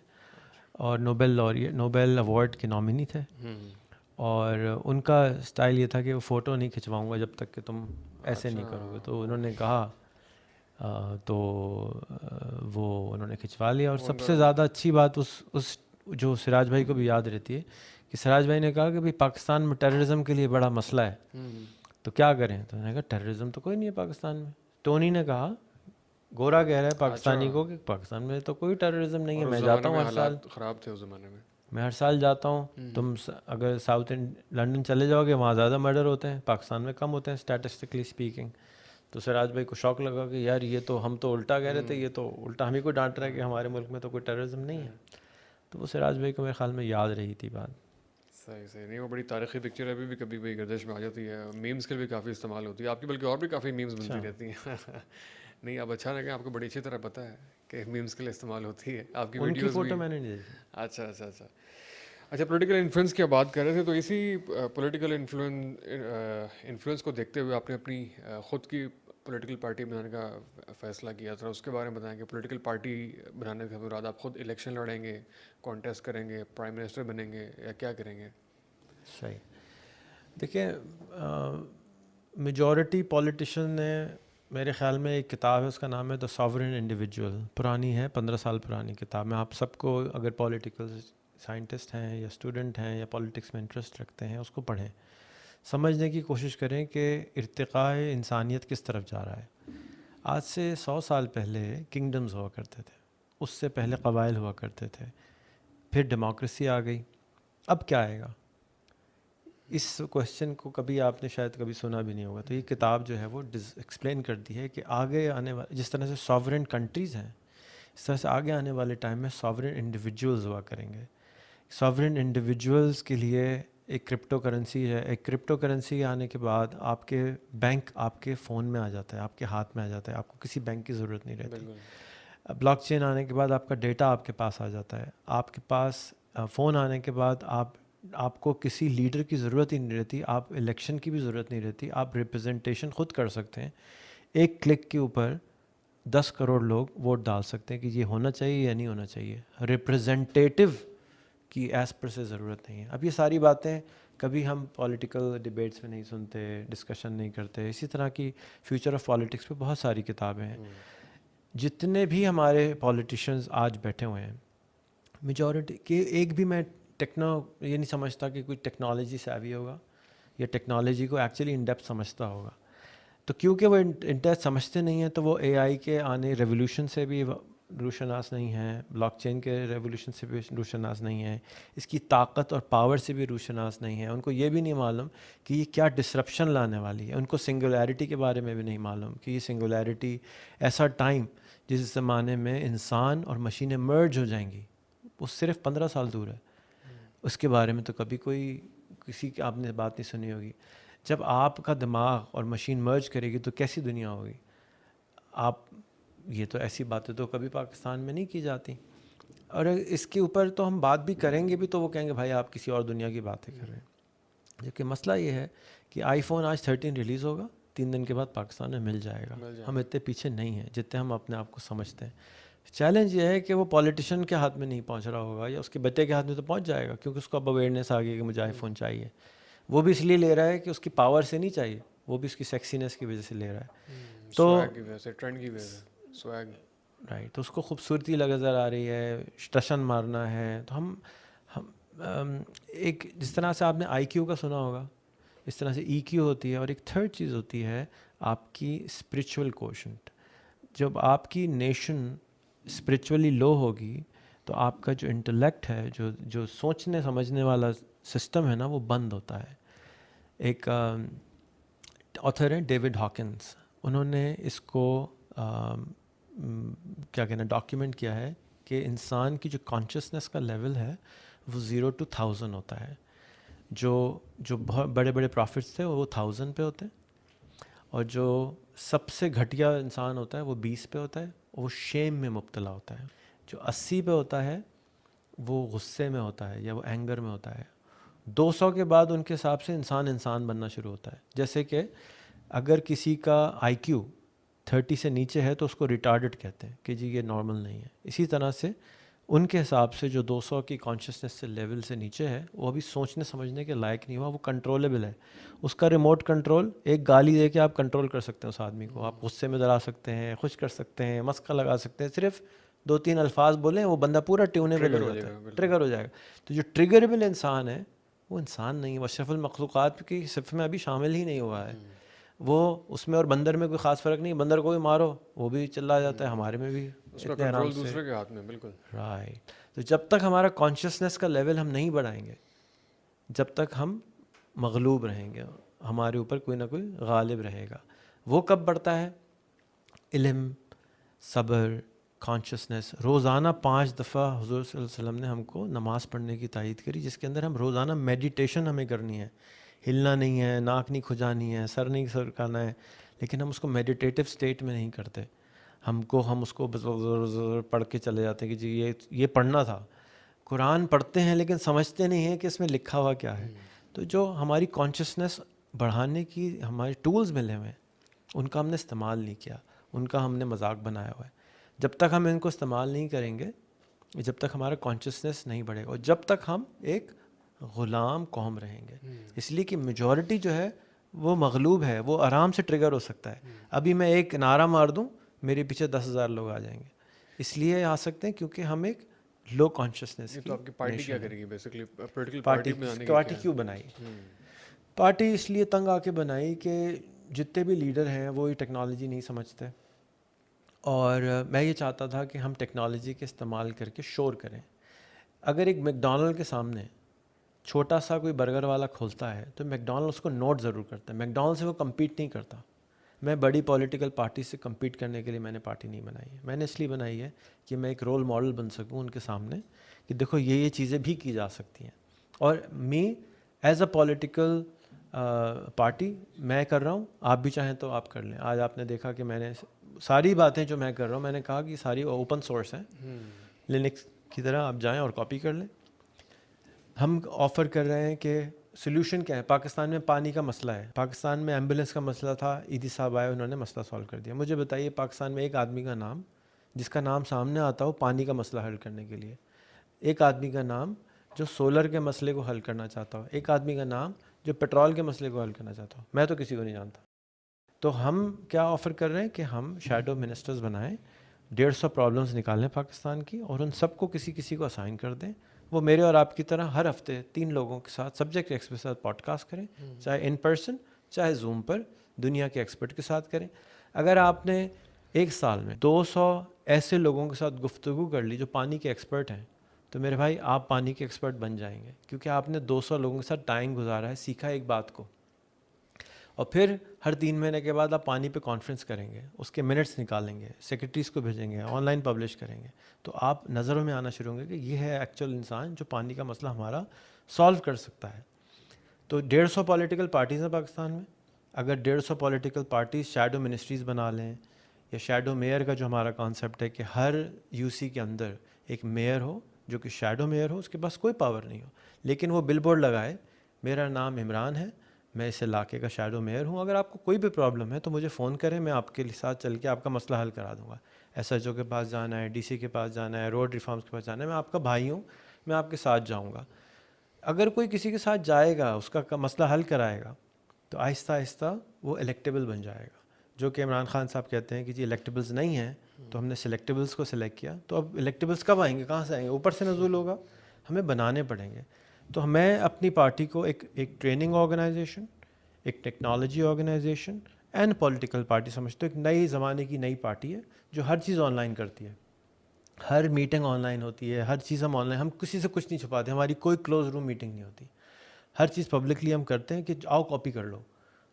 اور نوبل ایوارڈ کے نامنی تھے. اور ان کا اسٹائل یہ تھا کہ وہ فوٹو نہیں کھنچواؤں گا جب تک کہ تم ایسے نہیں کرو گے. تو انہوں نے کہا تو وہ انہوں نے کھنچوا لیا. اور سب سے زیادہ اچھی بات اس جو سراج بھائی کو بھی یاد رہتی ہے کہ سراج بھائی نے کہا کہ بھائی پاکستان میں ٹیررزم کے لیے بڑا مسئلہ ہے, تو کیا کریں. تو انہوں نے کہا ٹیررزم تو کوئی نہیں ہے پاکستان میں. ٹونی نے کہا, گورا کہہ رہا ہے پاکستانی کو کہ پاکستان میں تو کوئی ٹیررزم نہیں ہے, میں جاتا ہوں ہر سال, خراب تھے اس زمانے میں ہر سال جاتا ہوں. تم اگر ساؤتھ لنڈن چلے جاؤ گے وہاں زیادہ مرڈر ہوتے ہیں, پاکستان میں کم ہوتے ہیں اسٹیٹسٹکلی اسپیکنگ. تو سراج بھائی کو شوق لگا کہ یار یہ تو ہم تو الٹا کہہ رہے تھے, یہ تو الٹا ہم ہی کو ڈانٹ رہا ہے کہ ہمارے ملک میں تو کوئی ٹیررزم نہیں ہے. تو وہ سراج بھائی کو میرے خیال میں یاد رہی تھی بات. صحیح نہیں, وہ بڑی تاریخی پکچر ہے, ابھی بھی کبھی بھی گردش میں آ جاتی ہے. میمز کے بھی کافی استعمال ہوتی ہے آپ کی, بلکہ اور بھی کافی میمز بنتی رہتی ہیں. نہیں اب اچھا لگا, آپ کو بڑی اچھی طرح پتہ ہے کہ میمز کے لیے استعمال ہوتی ہے آپ کی ان کی ویڈیوز بھی. فوٹو میں نے نہیں دیکھی. اچھا پولیٹیکل انفلوئنس کی بات کر رہے تھے, تو اسی پولیٹیکل انفلوئنس کو دیکھتے ہوئے آپ نے اپنی خود کی پولیٹیکل پارٹی بنانے کا فیصلہ کیا تھا. اس کے بارے میں بتائیں کہ پولیٹیکل پارٹی بنانے کے بعد آپ خود الیکشن لڑیں گے, کانٹیسٹ کریں گے, پرائم منسٹر بنیں گے, یا کیا کریں گے؟ صحیح. دیکھیں میجورٹی پولیٹیشین نے, میرے خیال میں ایک کتاب ہے اس کا نام ہے دا ساورن انڈیویجول, پرانی ہے 15 سال پرانی کتاب. میں آپ سب کو اگر پولیٹیکل سائنٹسٹ ہیں یا اسٹوڈنٹ ہیں یا پولیٹکس میں انٹرسٹ رکھتے ہیں اس کو پڑھیں, سمجھنے کی کوشش کریں کہ ارتقاء انسانیت کس طرف جا رہا ہے. آج سے 100 سال پہلے کنگڈمز ہوا کرتے تھے, اس سے پہلے قبائل ہوا کرتے تھے, پھر ڈیموکریسی آ گئی, اب کیا آئے گا؟ اس کویشچن کو کبھی آپ نے شاید کبھی سنا بھی نہیں ہوگا. تو یہ کتاب جو ہے وہ ایکسپلین کرتی ہے کہ آگے آنے والے, جس طرح سے ساورن کنٹریز ہیں, اس طرح سے آگے آنے والے ٹائم میں ساورن انڈیویجولز ہوا کریں گے. ساورن انڈیویجولز کے لیے ایک کرپٹو کرنسی ہے. ایک کرپٹو کرنسی آنے کے بعد آپ کے بینک آپ کے فون میں آ جاتا ہے, آپ کے ہاتھ میں آ جاتا ہے, آپ کو کسی بینک کی ضرورت نہیں رہتی. بلاک چین آنے کے بعد آپ کا ڈیٹا آپ کے پاس آ جاتا ہے. آپ کے پاس فون آنے کے بعد آپ کو کسی لیڈر کی ضرورت ہی نہیں رہتی, آپ الیکشن کی بھی ضرورت نہیں رہتی, آپ ریپرزنٹیشن خود کر سکتے ہیں. ایک کلک کے اوپر 10 کروڑ لوگ ووٹ ڈال سکتے ہیں کہ یہ ہونا چاہیے یا نہیں ہونا چاہیے. ریپرزنٹیٹیو کی ایز پر سے ضرورت نہیں ہے. اب یہ ساری باتیں کبھی ہم پولیٹیکل ڈیبیٹس میں نہیں سنتے, ڈسکشن نہیں کرتے. اسی طرح کی فیوچر آف پالیٹکس پہ بہت ساری کتابیں ہیں. جتنے بھی ہمارے پولیٹیشینز آج بیٹھے ہوئے ہیں, میجورٹی کے ایک بھی میں یہ نہیں سمجھتا کہ کوئی ٹیکنالوجی سیوی ہوگا یا ٹیکنالوجی کو ایکچولی ان ڈیپتھ سمجھتا ہوگا. تو کیونکہ وہ ان ڈیپتھ سمجھتے نہیں ہیں تو وہ اے آئی کے آنے ریولیوشن سے بھی روشناس نہیں ہیں, بلاک چین کے ریولیوشن سے بھی روشناس نہیں ہیں, اس کی طاقت اور پاور سے بھی روشناس نہیں ہیں. ان کو یہ بھی نہیں معلوم کہ یہ کیا ڈسرپشن لانے والی ہے. ان کو سنگولیرٹی کے بارے میں بھی نہیں معلوم کہ یہ سنگولیرٹی ایسا ٹائم جس زمانے میں انسان اور مشینیں مرج ہو جائیں گی, وہ صرف 15 سال دور ہے. اس کے بارے میں تو کبھی کسی کی آپ نے بات نہیں سنی ہوگی. جب آپ کا دماغ اور مشین مرج کرے گی تو کیسی دنیا ہوگی. یہ تو ایسی باتیں تو کبھی پاکستان میں نہیں کی جاتی. اور اس کے اوپر تو ہم بات بھی کریں گے بھی تو وہ کہیں گے بھائی آپ کسی اور دنیا کی باتیں کر رہے ہیں. جبکہ مسئلہ یہ ہے کہ آئی فون آج 13 ریلیز ہوگا, 3 دن کے بعد پاکستان میں مل جائے گا. ہم اتنے پیچھے نہیں ہیں جتنے ہم اپنے آپ کو سمجھتے ہیں. چیلنج یہ ہے کہ وہ پولیٹیشین کے ہاتھ میں نہیں پہنچ رہا ہوگا, یا اس کے بیٹے کے ہاتھ میں تو پہنچ جائے گا کیونکہ اس کو اب اویئرنیس آ گئی کہ مجھے آئی فون چاہیے. وہ بھی اس لیے لے رہا ہے کہ اس کی پاور سے نہیں چاہیے, وہ بھی اس کی سیکسینس کی وجہ سے لے رہا ہے. تو رائٹ, تو اس کو خوبصورتی نظر آ رہی ہے, ٹشن مارنا ہے. تو ہم ایک جس طرح سے آپ نے آئی کیو کا سنا ہوگا اس طرح سے EQ ہوتی ہے. اور ایک تھرڈ چیز ہوتی ہے آپ کی اسپریچول کوشنٹ. جب آپ کی نیشن اسپریچولی لو ہوگی تو آپ کا جو انٹلیکٹ ہے, جو سوچنے سمجھنے والا سسٹم ہے نا, وہ بند ہوتا ہے. ایک آتھر ہیں ڈیوڈ ہاکنس, انہوں نے اس کو کیا کہنا ڈاکیومنٹ کیا ہے کہ انسان کی جو کانشیسنس کا لیول ہے وہ 0 to 1000 ہوتا ہے. جو بہت بڑے بڑے پرافٹس تھے وہ 1000 پہ ہوتے ہیں, اور جو سب سے گھٹیا انسان ہوتا ہے وہ 20 پہ ہوتا ہے, وہ شیم میں مبتلا ہوتا ہے. جو 80 پہ ہوتا ہے وہ غصے میں ہوتا ہے یا وہ اینگر میں ہوتا ہے. 200 کے بعد ان کے حساب سے انسان بننا شروع ہوتا ہے. جیسے کہ اگر کسی کا IQ 30 سے نیچے ہے تو اس کو ریٹارڈڈ کہتے ہیں کہ جی یہ نارمل نہیں ہے. اسی طرح سے ان کے حساب سے جو 200 کی کانشیسنس سے لیول سے نیچے ہے وہ ابھی سوچنے سمجھنے کے لائق نہیں ہوا, وہ کنٹرولبل ہے. اس کا ریموٹ کنٹرول ایک گالی دے کے آپ کنٹرول کر سکتے ہیں اس آدمی کو. آپ غصے میں ڈلا سکتے ہیں, خوش کر سکتے ہیں, مسخہ لگا سکتے ہیں. صرف 2-3 الفاظ بولیں وہ بندہ پورا ٹیونیبل ہو جاتا ہے, ٹریگر ہو جائے گا. تو جو ٹریگریبل انسان ہے وہ انسان نہیں ہے, وہ اشرف المخلوقات کی صف میں ابھی شامل ہی نہیں ہوا ہے. وہ اس میں اور بندر میں کوئی خاص فرق نہیں. بندر کو بھی مارو وہ بھی چلا جاتا ہے, ہمارے میں بھی اتنے آرام سے. دوسرے کے ہاتھ میں, بالکل رائٹ. تو جب تک ہمارا کانشیسنس کا لیول ہم نہیں بڑھائیں گے, جب تک ہم مغلوب رہیں گے, ہمارے اوپر کوئی نہ کوئی غالب رہے گا. وہ کب بڑھتا ہے؟ علم, صبر, کانشیسنس. روزانہ 5 دفعہ حضور صلی اللہ علیہ وسلم نے ہم کو نماز پڑھنے کی تائید کری, جس کے اندر ہم روزانہ میڈیٹیشن ہمیں کرنی ہے. ہلنا نہیں ہے, ناک نہیں کھجانی ہے, سر نہیں سرکانا ہے, لیکن ہم اس کو میڈیٹیٹو اسٹیٹ میں نہیں کرتے. ہم اس کو پڑھ کے چلے جاتے ہیں کہ جی یہ پڑھنا تھا. قرآن پڑھتے ہیں لیکن سمجھتے نہیں ہیں کہ اس میں لکھا ہوا کیا ہے. تو جو ہماری کانشیسنس بڑھانے کی ہمارے ٹولز ملے ہوئے ہیں ان کا ہم نے استعمال نہیں کیا, ان کا ہم نے مذاق بنایا ہوا ہے. جب تک ہم ان کو استعمال نہیں کریں گے, جب تک ہمارا کانشیسنس نہیں بڑھے گا, اور جب تک ہم ایک غلام قوم رہیں گے. اس لیے کہ میجورٹی جو ہے وہ مغلوب ہے, وہ آرام سے ٹریگر ہو سکتا ہے. ابھی میں ایک نعرہ مار دوں, میرے پیچھے 10,000 لوگ آ جائیں گے. اس لیے آ سکتے ہیں کیونکہ ہم ایک لو کانشیسنس کی. تو آپ کی پارٹی کیا کرے گی بیسیکلی, پولیٹیکل پارٹی کیوں بنائی؟ پارٹی اس لیے تنگ آ کے بنائی کہ جتنے بھی لیڈر ہیں وہ یہ ٹیکنالوجی نہیں سمجھتے, اور میں یہ چاہتا تھا کہ ہم ٹیکنالوجی کے استعمال کر کے شور کریں. اگر ایک میکڈونلڈ کے سامنے چھوٹا سا کوئی برگر والا کھولتا ہے تو میکڈونلڈ اس کو نوٹ ضرور کرتا ہے, میکڈونلڈ سے وہ کمپیٹ نہیں کرتا. میں بڑی پولیٹیکل پارٹی سے کمپیٹ کرنے کے لیے میں نے پارٹی نہیں بنائی ہے. میں نے اس لیے بنائی ہے کہ میں ایک رول ماڈل بن سکوں ان کے سامنے کہ دیکھو یہ چیزیں بھی کی جا سکتی ہیں. اور me as a political party میں کر رہا ہوں, آپ بھی چاہیں تو آپ کر لیں. آج آپ نے دیکھا کہ میں نے ساری باتیں جو میں کر رہا ہوں, میں نے کہا کہ ساری اوپن سورس ہیں, لینکس کی طرح آپ جائیں اور کاپی کر لیں. ہم آفر کر رہے ہیں کہ سلوشن کیا ہے. پاکستان میں پانی کا مسئلہ ہے, پاکستان میں ایمبولینس کا مسئلہ تھا, ایدی صاحب آئے, انہوں نے مسئلہ سالو کر دیا. مجھے بتائیے پاکستان میں ایک آدمی کا نام جس کا نام سامنے آتا ہو پانی کا مسئلہ حل کرنے کے لیے, ایک آدمی کا نام جو سولر کے مسئلے کو حل کرنا چاہتا ہو, ایک آدمی کا نام جو پیٹرول کے مسئلے کو حل کرنا چاہتا ہو. میں تو کسی کو نہیں جانتا. تو ہم کیا آفر کر رہے ہیں کہ ہم شیڈو منسٹرز بنائیں, 150 پرابلمز نکالیں پاکستان کی, اور ان سب کو کسی کو اسائن کر دیں. وہ میرے اور آپ کی طرح ہر ہفتے 3 لوگوں کے ساتھ سبجیکٹ ایکسپرٹ کے ساتھ پوڈ کاسٹ کریں, چاہے ان پرسن چاہے زوم پر, دنیا کے ایکسپرٹ کے ساتھ کریں. اگر آپ نے ایک سال میں 200 ایسے لوگوں کے ساتھ گفتگو کر لی جو پانی کے ایکسپرٹ ہیں, تو میرے بھائی آپ پانی کے ایکسپرٹ بن جائیں گے, کیونکہ آپ نے 200 لوگوں کے ساتھ ٹائم گزارا ہے, سیکھا ایک بات کو. اور پھر ہر 3 مہینے کے بعد آپ پانی پہ کانفرنس کریں گے, اس کے منٹس نکالیں گے, سیکرٹریز کو بھیجیں گے, آن لائن پبلش کریں گے, تو آپ نظروں میں آنا شروع ہوں گے کہ یہ ہے ایکچوئل انسان جو پانی کا مسئلہ ہمارا سالو کر سکتا ہے. تو 150 پولیٹیکل پارٹیز ہیں پاکستان میں. اگر 150 پولیٹیکل پارٹیز شیڈو منسٹریز بنا لیں, یا شیڈو میئر کا جو ہمارا کانسیپٹ ہے کہ ہر UC کے اندر ایک میئر ہو جو کہ شیڈو میئر ہو, اس کے پاس کوئی پاور نہیں ہو, لیکن وہ بل بورڈ لگائے میرا نام عمران ہے, میں اس علاقے کا شیڈو میئر ہوں, اگر آپ کو کوئی بھی پرابلم ہے تو مجھے فون کریں, میں آپ کے ساتھ چل کے آپ کا مسئلہ حل کرا دوں گا. SHO کے پاس جانا ہے, DC کے پاس جانا ہے, روڈ ریفارمز کے پاس جانا ہے, میں آپ کا بھائی ہوں, میں آپ کے ساتھ جاؤں گا. اگر کوئی کسی کے ساتھ جائے گا, اس کا مسئلہ حل کرائے گا, تو آہستہ آہستہ وہ الیکٹیبل بن جائے گا. جو کہ عمران خان صاحب کہتے ہیں کہ جی الیکٹیبلز نہیں ہیں, تو ہم نے سلیکٹیبلز کو سلیکٹ کیا. تو اب الیکٹیبلز کب آئیں گے, کہاں سے آئیں گے؟ اوپر سے نزول ہوگا, ہمیں بنانے پڑیں گے. تو میں اپنی پارٹی کو ایک ٹریننگ آرگنائزیشن, ایک technology organisation and political party سمجھتے ہو. ایک نئی زمانے کی نئی پارٹی ہے جو ہر چیز آن لائن کرتی ہے, ہر میٹنگ آن لائن ہوتی ہے, ہر چیز ہم آن لائن, ہم کسی سے کچھ نہیں چھپاتے, ہماری کوئی کلوز روم میٹنگ نہیں ہوتی, ہر چیز پبلکلی ہم کرتے ہیں کہ آؤ کاپی کر لو,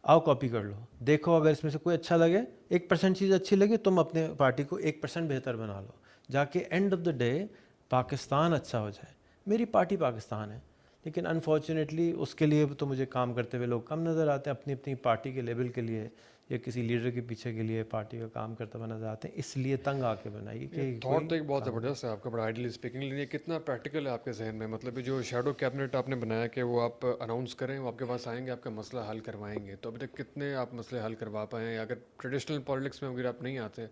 آؤ کاپی کر لو, دیکھو اگر اس میں سے کوئی اچھا لگے, 1% چیز اچھی لگے, تم اپنے پارٹی کو 1% بہتر بنا لو, جا کے and of the day Pakistan اچھا ہو جائے. میری پارٹی پاکستان ہے, لیکن انفارچونیٹلی اس کے لیے تو مجھے کام کرتے ہوئے لوگ کم نظر آتے ہیں, اپنی اپنی پارٹی کے لیبل کے لیے یا کسی لیڈر کے پیچھے کے لیے پارٹی کا کام کرتا ہوا نظر آتے ہیں, اس لیے تنگ آ کے بنائی کہ تھاٹ تو ایک بہت زبردست ہے آپ کا, بڑا آئیڈیلی اسپیکنگ, لیکن یہ کتنا پریکٹیکل ہے آپ کے ذہن میں؟ مطلب جو شیڈو کیبنٹ آپ نے بنایا کہ وہ آپ اناؤنس کریں, وہ آپ کے پاس آئیں گے, آپ کا مسئلہ حل کروائیں گے, تو ابھی تک کتنے آپ مسئلے حل کروا پائے ہیں؟ اگر ٹریڈیشنل پالیٹکس میں اگر آپ نہیں آتے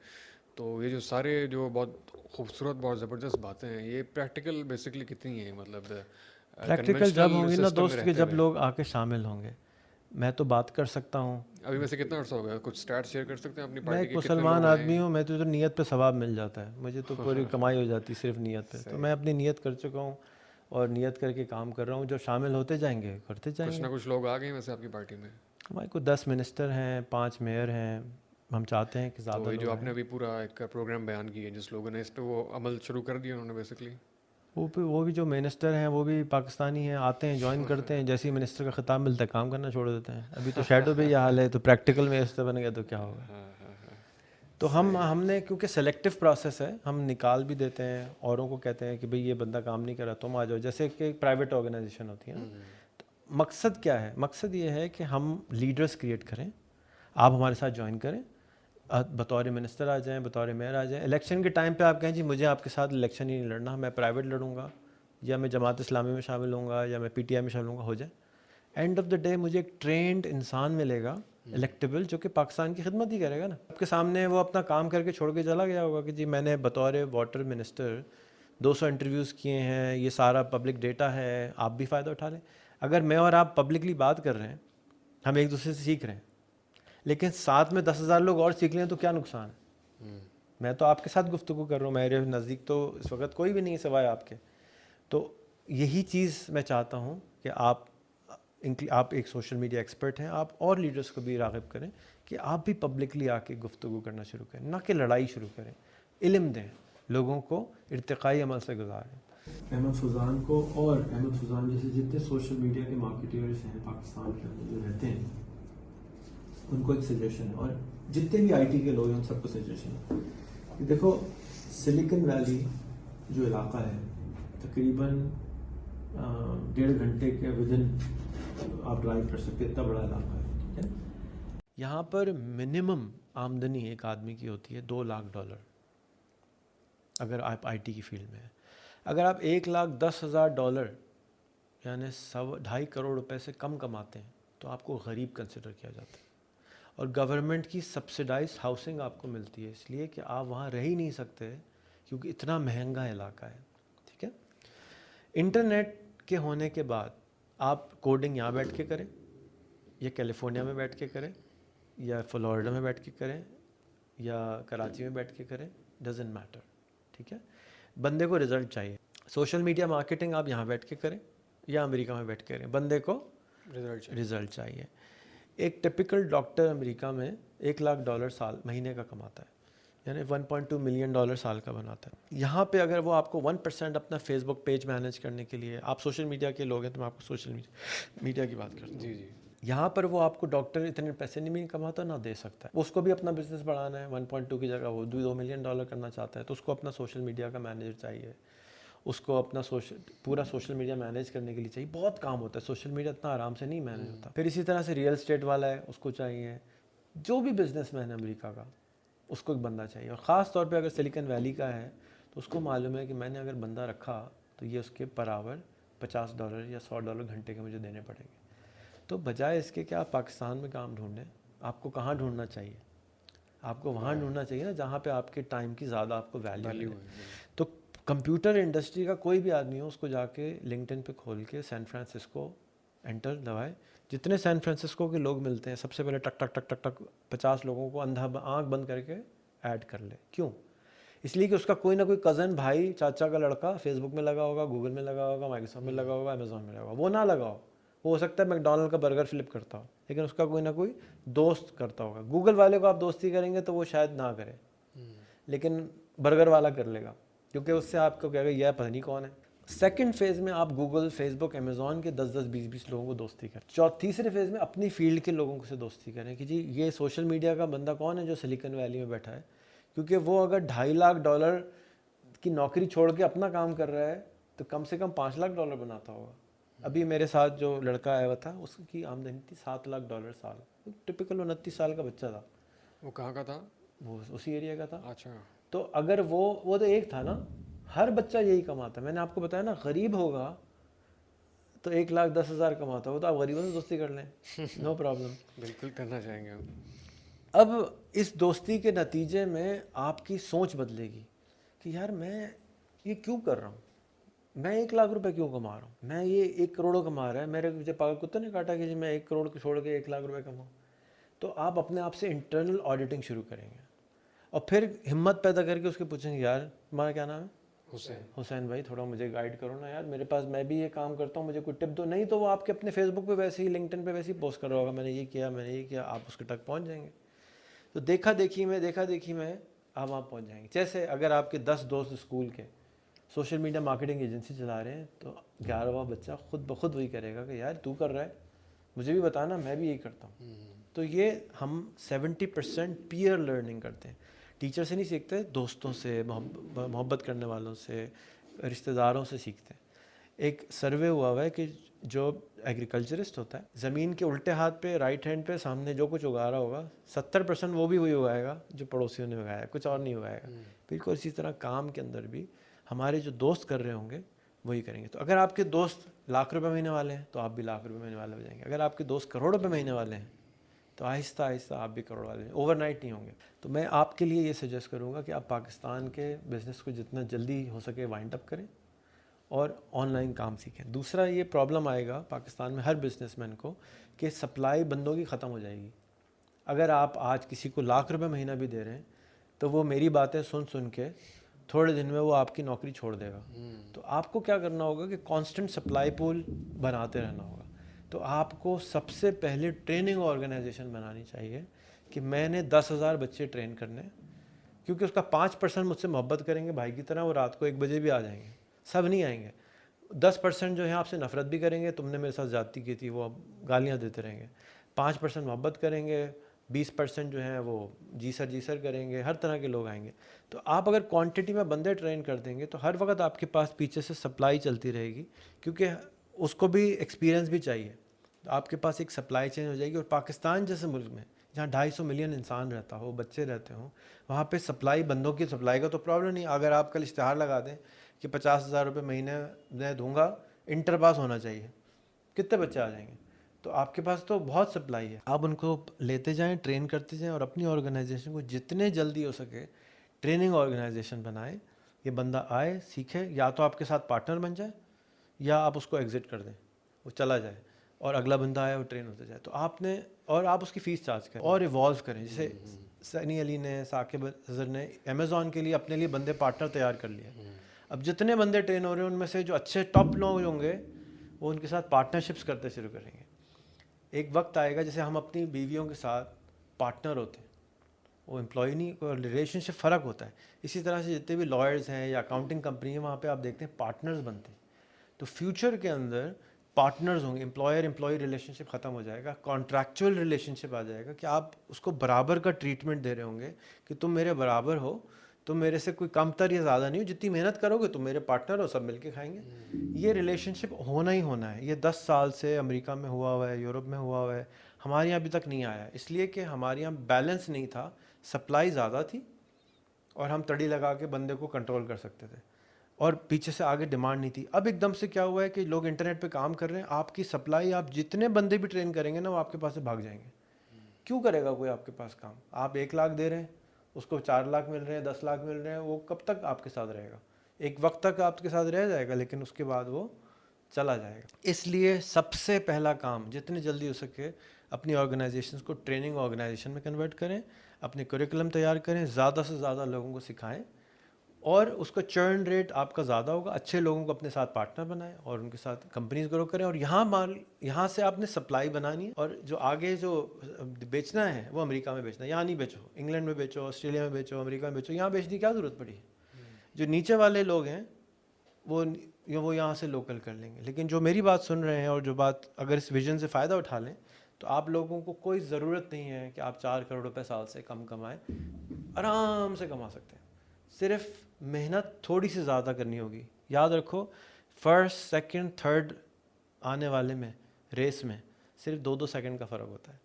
تو یہ جو سارے جو بہت خوبصورت بہت زبردست باتیں ہیں, یہ پریکٹیکل بیسکلی کتنی ہیں؟ مطلب پریکٹیکل جب ہوں گی نا سسٹم میں دوست کے, رہتے جب ہوئے لوگ آ کے شامل ہوں گے. میں تو بات کر سکتا ہوں, ابھی ویسے کتنا عرصہ ہو گیا؟ کچھ اسٹارٹ شیئر کر سکتے ہیں اپنی میں پارٹی ایک کے کتنے مسلمان لوگ آدمی آئے؟ ہوں, میں تو نیت پہ ثواب مل جاتا ہے, مجھے تو پوری کمائی ہو جاتی صرف نیت پہ. تو میں اپنی نیت کر چکا ہوں اور نیت کر کے کام کر رہا ہوں, جو شامل ہوتے جائیں گے کرتے جائیں کچھ گے. نہ کچھ لوگ آ گئے ہیں ویسے آپ کی پارٹی میں؟ ہمارے کو 10 منسٹر ہیں, 5 میئر ہیں, ہم چاہتے ہیں کہ زیادہ تو یہ جو لوگ آپ نے آئیں. ابھی پورا ایک پروگرام بیان کیا ہے, جس لوگوں نے اس پہ وہ عمل شروع کر دیا انہوں نے بیسکلی, وہ بھی جو منسٹر ہیں وہ بھی پاکستانی ہیں, آتے ہیں جوائن کرتے ہیں, جیسے ہی منسٹر کا خطاب ملتا ہے کام کرنا چھوڑ دیتے ہیں. ابھی تو شیڈو پہ یہ حال ہے, تو پریکٹیکل میں اس طرح بن گیا تو کیا ہوگا. تو ہم نے کیونکہ سلیکٹیو پروسیس ہے, ہم نکال بھی دیتے ہیں, اوروں کو کہتے ہیں کہ بھئی یہ بندہ کام نہیں کر رہا تم آ جاؤ, جیسے کہ ایک پرائیویٹ آرگنائزیشن ہوتی ہے نا. مقصد کیا ہے؟ مقصد یہ ہے کہ ہم لیڈرز کریٹ کریں, آپ ہمارے ساتھ جوائن کریں, بطور منسٹر آ جائیں, بطور میئر آ جائیں. الیکشن کے ٹائم پہ آپ کہیں جی مجھے آپ کے ساتھ الیکشن ہی نہیں لڑنا, میں پرائیویٹ لڑوں گا, یا میں جماعت اسلامی میں شامل ہوں گا, یا میں پی ٹی آئی میں شامل ہوں گا, ہو جائے. اینڈ آف دا ڈے مجھے ایک ٹرینڈ انسان ملے گا الیکٹیبل, جو کہ پاکستان کی خدمت ہی کرے گا نا. آپ کے سامنے وہ اپنا کام کر کے چھوڑ کے چلا گیا ہوگا کہ جی میں نے بطور واٹر منسٹر 200 انٹرویوز کیے ہیں, یہ سارا پبلک ڈیٹا ہے, آپ بھی فائدہ اٹھا لیں. اگر میں اور آپ پبلکلی بات کر رہے ہیں, ہم ایک دوسرے سے سیکھ رہے ہیں, لیکن ساتھ میں 10,000 لوگ اور سیکھ لیں تو کیا نقصان ہے؟ میں تو آپ کے ساتھ گفتگو کر رہا ہوں, میرے نزدیک تو اس وقت کوئی بھی نہیں ہے سوائے آپ کے. تو یہی چیز میں چاہتا ہوں کہ آپ ایک سوشل میڈیا ایکسپرٹ ہیں, آپ اور لیڈرز کو بھی راغب کریں کہ آپ بھی پبلکلی آ کے گفتگو کرنا شروع کریں, نہ کہ لڑائی شروع کریں. علم دیں لوگوں کو, ارتقائی عمل سے گزاریں. احمد فضان کو اور احمد فضان جیسے جتنے سوشل میڈیا کے مارکیٹرز ہیں پاکستان کے اندر جو رہتے ہیں, ان کو ایک سجیشن ہے, اور جتنے بھی آئی ٹی کے لوگ ہیں ان سب کو سجیشن ہے کہ دیکھو سلیکن ویلی جو علاقہ ہے تقریباً 1.5 گھنٹے کے ودن آپ ڈرائیو کر سکتے, اتنا بڑا علاقہ ہے, ٹھیک ہے. یہاں پر منیمم آمدنی ایک آدمی کی ہوتی ہے $2 لاکھ اگر آپ آئی ٹی کی فیلڈ میں ہیں. اگر آپ $1,10,000 یعنی 2.5 کروڑ روپے سے کم کماتے ہیں تو آپ کو غریب کنسیڈر کیا جاتا ہے, اور گورنمنٹ کی سبسڈائز ہاؤسنگ آپ کو ملتی ہے, اس لیے کہ آپ وہاں رہ ہی نہیں سکتے کیونکہ اتنا مہنگا علاقہ ہے, ٹھیک ہے. انٹرنیٹ کے ہونے کے بعد آپ کوڈنگ یہاں بیٹھ کے کریں, یا کیلیفورنیا میں بیٹھ کے کریں, یا فلوریڈا میں بیٹھ کے کریں, یا کراچی میں بیٹھ کے کریں, ڈزنٹ میٹر, ٹھیک ہے. بندے کو رزلٹ چاہیے. سوشل میڈیا مارکیٹنگ آپ یہاں بیٹھ کے کریں یا امریکہ میں بیٹھ کے کریں, بندے کو رزلٹ چاہیے. ایک ٹپیکل ڈاکٹر امریکہ میں $1,00,000 سال مہینے کا کماتا ہے, یعنی $1.2 ملین سال کا بناتا ہے. یہاں پہ اگر وہ آپ کو 1% اپنا فیس بک پیج مینیج کرنے کے لیے, آپ سوشل میڈیا کے لوگ ہیں تو میں آپ کو سوشل میڈیا کی بات کرتا ہوں, جی جی, یہاں پر وہ آپ کو ڈاکٹر اتنے پیسے نہیں کماتا, نہ دے سکتا ہے. اس کو بھی اپنا بزنس بڑھانا ہے, 1.2 کی جگہ وہ $2 ملین کرنا چاہتا ہے, تو اس کو اپنا سوشل میڈیا کا مینیجر چاہیے, اس کو اپنا پورا سوشل میڈیا مینیج کرنے کے لیے چاہیے. بہت کام ہوتا ہے, سوشل میڈیا اتنا آرام سے نہیں مینیج ہوتا. پھر اسی طرح سے ریئل اسٹیٹ والا ہے, اس کو چاہیے. جو بھی بزنس مین ہے امریکہ کا, اس کو ایک بندہ چاہیے. اور خاص طور پہ اگر سلیکن ویلی کا ہے تو اس کو معلوم ہے کہ میں نے اگر بندہ رکھا تو یہ اس کے پر آور $50 یا $100 گھنٹے کے مجھے دینے پڑیں گے. تو بجائے اس کے کہ آپ پاکستان میں کام ڈھونڈیں, آپ کو کہاں ڈھونڈنا چاہیے؟ آپ کو وہاں ڈھونڈنا چاہیے نا جہاں پہ آپ کے ٹائم کی زیادہ آپ کو ویلیو ہے. تو کمپیوٹر انڈسٹری کا کوئی بھی آدمی ہو, اس کو جا کے لنکڈ پہ کھول کے سین فرانسسکو انٹر دبائے, جتنے سین فرانسسکو کے لوگ ملتے ہیں سب سے پہلے ٹک ٹک ٹک ٹک ٹک 50 لوگوں کو اندھا آنکھ بند کر کے ایڈ کر لے. کیوں؟ اس لیے کہ اس کا کوئی نہ کوئی کزن, بھائی, چاچا کا لڑکا فیس بک میں لگا ہوگا, گوگل میں لگا ہوگا, مائیکروسافٹ میں لگا ہوگا, امیزون میں لگا ہوگا. وہ نہ لگاؤ, وہ ہو سکتا ہے میکڈونلڈ کا برگر فلپ کرتا ہو، لیکن اس کا کوئی نہ کوئی دوست کرتا ہوگا. گوگل والے کو آپ دوستی کریں گے تو وہ شاید نہ کرے، لیکن برگر والا کر لے گا، کیونکہ اس سے آپ کو کہے گا یہ پتہ نہیں کون ہے. سیکنڈ فیز میں آپ گوگل، فیس بک، امیزون کے 10 10 20 20 لوگوں کو دوستی کریں. تیسرے فیز میں اپنی فیلڈ کے لوگوں سے دوستی کریں کہ جی یہ سوشل میڈیا کا بندہ کون ہے جو سلیکن ویلی میں بیٹھا ہے، کیونکہ وہ اگر $2.5 lakh کی نوکری چھوڑ کے اپنا کام کر رہا ہے تو کم سے کم $5 lakh بناتا ہوگا. ابھی میرے ساتھ جو لڑکا آیا ہوا تھا اس کی آمدنی تھی $7 lakh سال. ٹپکل 29 سال کا بچہ تھا. وہ کہاں کا تھا؟ وہ اسی ایریا کا تھا. اچھا. تو اگر وہ تو ایک تھا نا، ہر بچہ یہی کماتا ہے. میں نے آپ کو بتایا نا، غریب ہوگا تو 1,10,000 کماتا ہو تو آپ غریبوں سے دوستی کر لیں، نو پرابلم. بالکل کرنا چاہیں گے ہم. اب اس دوستی کے نتیجے میں آپ کی سوچ بدلے گی کہ یار میں یہ کیوں کر رہا ہوں، میں 1 لاکھ روپے کیوں کما رہا ہوں، میں یہ 1 کروڑ کما رہا ہے، میرے مجھے پاگل کتے نے کاٹا کہ جی میں 1 کروڑ کو چھوڑ کے 1 لاکھ روپے کماؤں. تو آپ اپنے آپ سے انٹرنل آڈیٹنگ شروع کریں گے اور پھر ہمت پیدا کر کے اس کے پوچھیں گے یار تمہارا کیا نام ہے؟ حسین بھائی تھوڑا مجھے گائیڈ کرو نا یار، میرے پاس میں بھی یہ کام کرتا ہوں، مجھے کوئی ٹپ دو. نہیں تو وہ آپ کے اپنے فیس بک پہ ویسے ہی، لنکڈن پہ ویسے ہی پوسٹ کر رہا ہوگا میں نے یہ کیا، میں نے یہ کیا، آپ اس کے تک پہنچ جائیں گے. تو دیکھا دیکھی میں آپ وہاں پہنچ جائیں گے. جیسے اگر آپ کے 10 دوست اسکول کے سوشل میڈیا مارکیٹنگ ایجنسی چلا رہے ہیں تو 11واں بچہ خود بخود وہی کرے گا کہ یار تو کر رہا ہے مجھے بھی بتانا، میں بھی یہی کرتا ہوں. تو یہ ہم 70% پیئر لرننگ کرتے ہیں. ٹیچر سے نہیں سیکھتے، دوستوں سے، محبت کرنے والوں سے، رشتہ داروں سے سیکھتے ہیں. ایک سروے ہوا ہے کہ جو ایگریکلچرسٹ ہوتا ہے زمین کے الٹے ہاتھ پہ، رائٹ ہینڈ پہ سامنے جو کچھ اگا رہا ہوگا 70% وہ بھی وہی اگائے گا جو پڑوسیوں نے اگایا ہے، کچھ اور نہیں اگائے گا. بالکل اسی طرح کام کے اندر بھی ہمارے جو دوست کر رہے ہوں گے وہی کریں گے. تو اگر آپ کے دوست $1,00,000 مہینے والے ہیں تو آپ بھی $1,00,000 مہینے والے ہو جائیں گے. اگر آپ کے دوست کروڑ روپے مہینے والے ہیں تو آہستہ آہستہ آپ بھی کروڑ والے ہیں، اوور نائٹ نہیں ہوں گے. تو میں آپ کے لیے یہ سجیسٹ کروں گا کہ آپ پاکستان کے بزنس کو جتنا جلدی ہو سکے وائنڈ اپ کریں اور آن لائن کام سیکھیں. دوسرا یہ پرابلم آئے گا پاکستان میں ہر بزنس مین کو کہ سپلائی بندوں کی ختم ہو جائے گی. اگر آپ آج کسی کو $1,00,000 مہینہ بھی دے رہے ہیں تو وہ میری باتیں سن کے تھوڑے دن میں وہ آپ کی نوکری چھوڑ دے گا. تو آپ کو کیا کرنا ہوگا کہ کانسٹنٹ سپلائی پول بناتے رہنا ہوگا. تو آپ کو سب سے پہلے ٹریننگ آرگنائزیشن بنانی چاہیے کہ میں نے 10,000 بچے ٹرین کرنے، کیونکہ اس کا 5% مجھ سے محبت کریں گے بھائی کی طرح، وہ رات کو 1 بجے بھی آ جائیں گے. سب نہیں آئیں گے. 10% جو ہیں آپ سے نفرت بھی کریں گے، تم نے میرے ساتھ زیادتی کی تھی، وہ اب گالیاں دیتے رہیں گے. 5% محبت کریں گے، 20% جو ہیں وہ جی سر کریں گے. ہر طرح کے لوگ آئیں گے. تو آپ اگر کوانٹٹی میں بندے ٹرین کر دیں گے تو ہر وقت آپ کے پاس پیچھے سے سپلائی چلتی رہے گی، کیونکہ اس کو بھی ایکسپیرینس بھی چاہیے. تو آپ کے پاس ایک سپلائی چین ہو جائے گی. اور پاکستان جیسے ملک میں جہاں 250 ملین انسان رہتا ہو، بچے رہتے ہوں، وہاں پہ سپلائی، بندوں کی سپلائی کا تو پرابلم نہیں. اگر آپ کل اشتہار لگا دیں کہ 50,000 روپے مہینے میں دوں گا، انٹر پاس ہونا چاہیے، کتنے بچے آ جائیں گے؟ تو آپ کے پاس تو بہت سپلائی ہے. آپ ان کو لیتے جائیں، ٹرین کرتے جائیں اور اپنی آرگنائزیشن کو جتنے جلدی ہو سکے ٹریننگ آرگنائزیشن بنائیں. یہ بندہ آئے، سیکھے، یا تو آپ کے ساتھ پارٹنر بن جائے یا آپ اس کو ایگزٹ کر دیں، وہ چلا جائے اور اگلا بندہ آئے اور ٹرین ہوتے جائے. تو آپ نے، اور آپ اس کی فیس چارج کریں اور ایوالو کریں. جیسے سنی علی نے، ثاقب اظہر نے امیزون کے لیے اپنے لیے بندے پارٹنر تیار کر لیے. اب جتنے بندے ٹرین ہو رہے ہیں ان میں سے جو اچھے ٹاپ لوگ ہوں گے وہ ان کے ساتھ پارٹنرشپس کرتے شروع کریں گے. ایک وقت آئے گا جیسے ہم اپنی بیویوں کے ساتھ پارٹنر ہوتے ہیں، وہ امپلائی نہیں، ریلیشن شپ فرق ہوتا ہے. اسی طرح سے جتنے بھی لائرز ہیں یا اکاؤنٹنگ کمپنی ہیں وہاں پہ آپ دیکھتے ہیں پارٹنرز بنتے ہیں. تو فیوچر کے اندر پارٹنرز ہوں گے، امپلائر امپلائی ریلیشن شپ ختم ہو جائے گا، کانٹریکچوئل ریلیشن شپ آ جائے گا کہ آپ اس کو برابر کا ٹریٹمنٹ دے رہے ہوں گے کہ تم میرے برابر ہو، تم میرے سے کوئی کم تر یا زیادہ نہیں ہو، جتنی محنت کرو گے تم میرے پارٹنر ہو، سب مل کے کھائیں گے. یہ ریلیشن شپ ہونا ہی ہونا ہے. یہ 10 سال سے امریکہ میں ہوا ہے، یورپ میں ہوا ہے، ہمارے یہاں ابھی تک نہیں آیا. اس لیے کہ ہمارے یہاں بیلنس نہیں تھا، سپلائی زیادہ تھی اور ہم تڑی لگا کے بندے کو کنٹرول کر سکتے تھے اور پیچھے سے آگے ڈیمانڈ نہیں تھی. اب ایک دم سے کیا ہوا ہے کہ لوگ انٹرنیٹ پہ کام کر رہے ہیں، آپ کی سپلائی، آپ جتنے بندے بھی ٹرین کریں گے نا وہ آپ کے پاس سے بھاگ جائیں گے. کیوں کرے گا کوئی آپ کے پاس کام؟ آپ 1 لاکھ دے رہے ہیں، اس کو 4 لاکھ مل رہے ہیں، 10 لاکھ مل رہے ہیں، وہ کب تک آپ کے ساتھ رہے گا؟ ایک وقت تک آپ کے ساتھ رہ جائے گا لیکن اس کے بعد وہ چلا جائے گا. اس لیے سب سے پہلا کام جتنے جلدی ہو سکے اپنی آرگنائزیشنس کو ٹریننگ آرگنائزیشن میں کنورٹ کریں، اپنے کریکولم تیار کریں، زیادہ سے زیادہ لوگوں کو سکھائیں اور اس کا چرن ریٹ آپ کا زیادہ ہوگا. اچھے لوگوں کو اپنے ساتھ پارٹنر بنائیں اور ان کے ساتھ کمپنیز گرو کریں, اور یہاں سے آپ نے سپلائی بنانی ہے, اور جو آگے جو بیچنا ہے وہ امریکہ میں بیچنا ہے. یہاں نہیں بیچو, انگلینڈ میں بیچو, آسٹریلیا میں بیچو, امریکہ میں بیچو. یہاں بیچنے کی کیا ضرورت پڑی ہے؟ جو نیچے والے لوگ ہیں وہ یہاں سے لوکل کر لیں گے. لیکن جو میری بات سن رہے ہیں اور جو بات اگر اس ویژن سے فائدہ اٹھا لیں, تو آپ لوگوں کو کوئی ضرورت نہیں ہے کہ آپ 4 کروڑ روپے سال سے کم کمائیں. آرام سے کما سکتے ہیں, صرف محنت تھوڑی سی زیادہ کرنی ہوگی. یاد رکھو, فرسٹ سیکنڈ تھرڈ آنے والے میں ریس میں صرف 2 سیکنڈ کا فرق ہوتا ہے.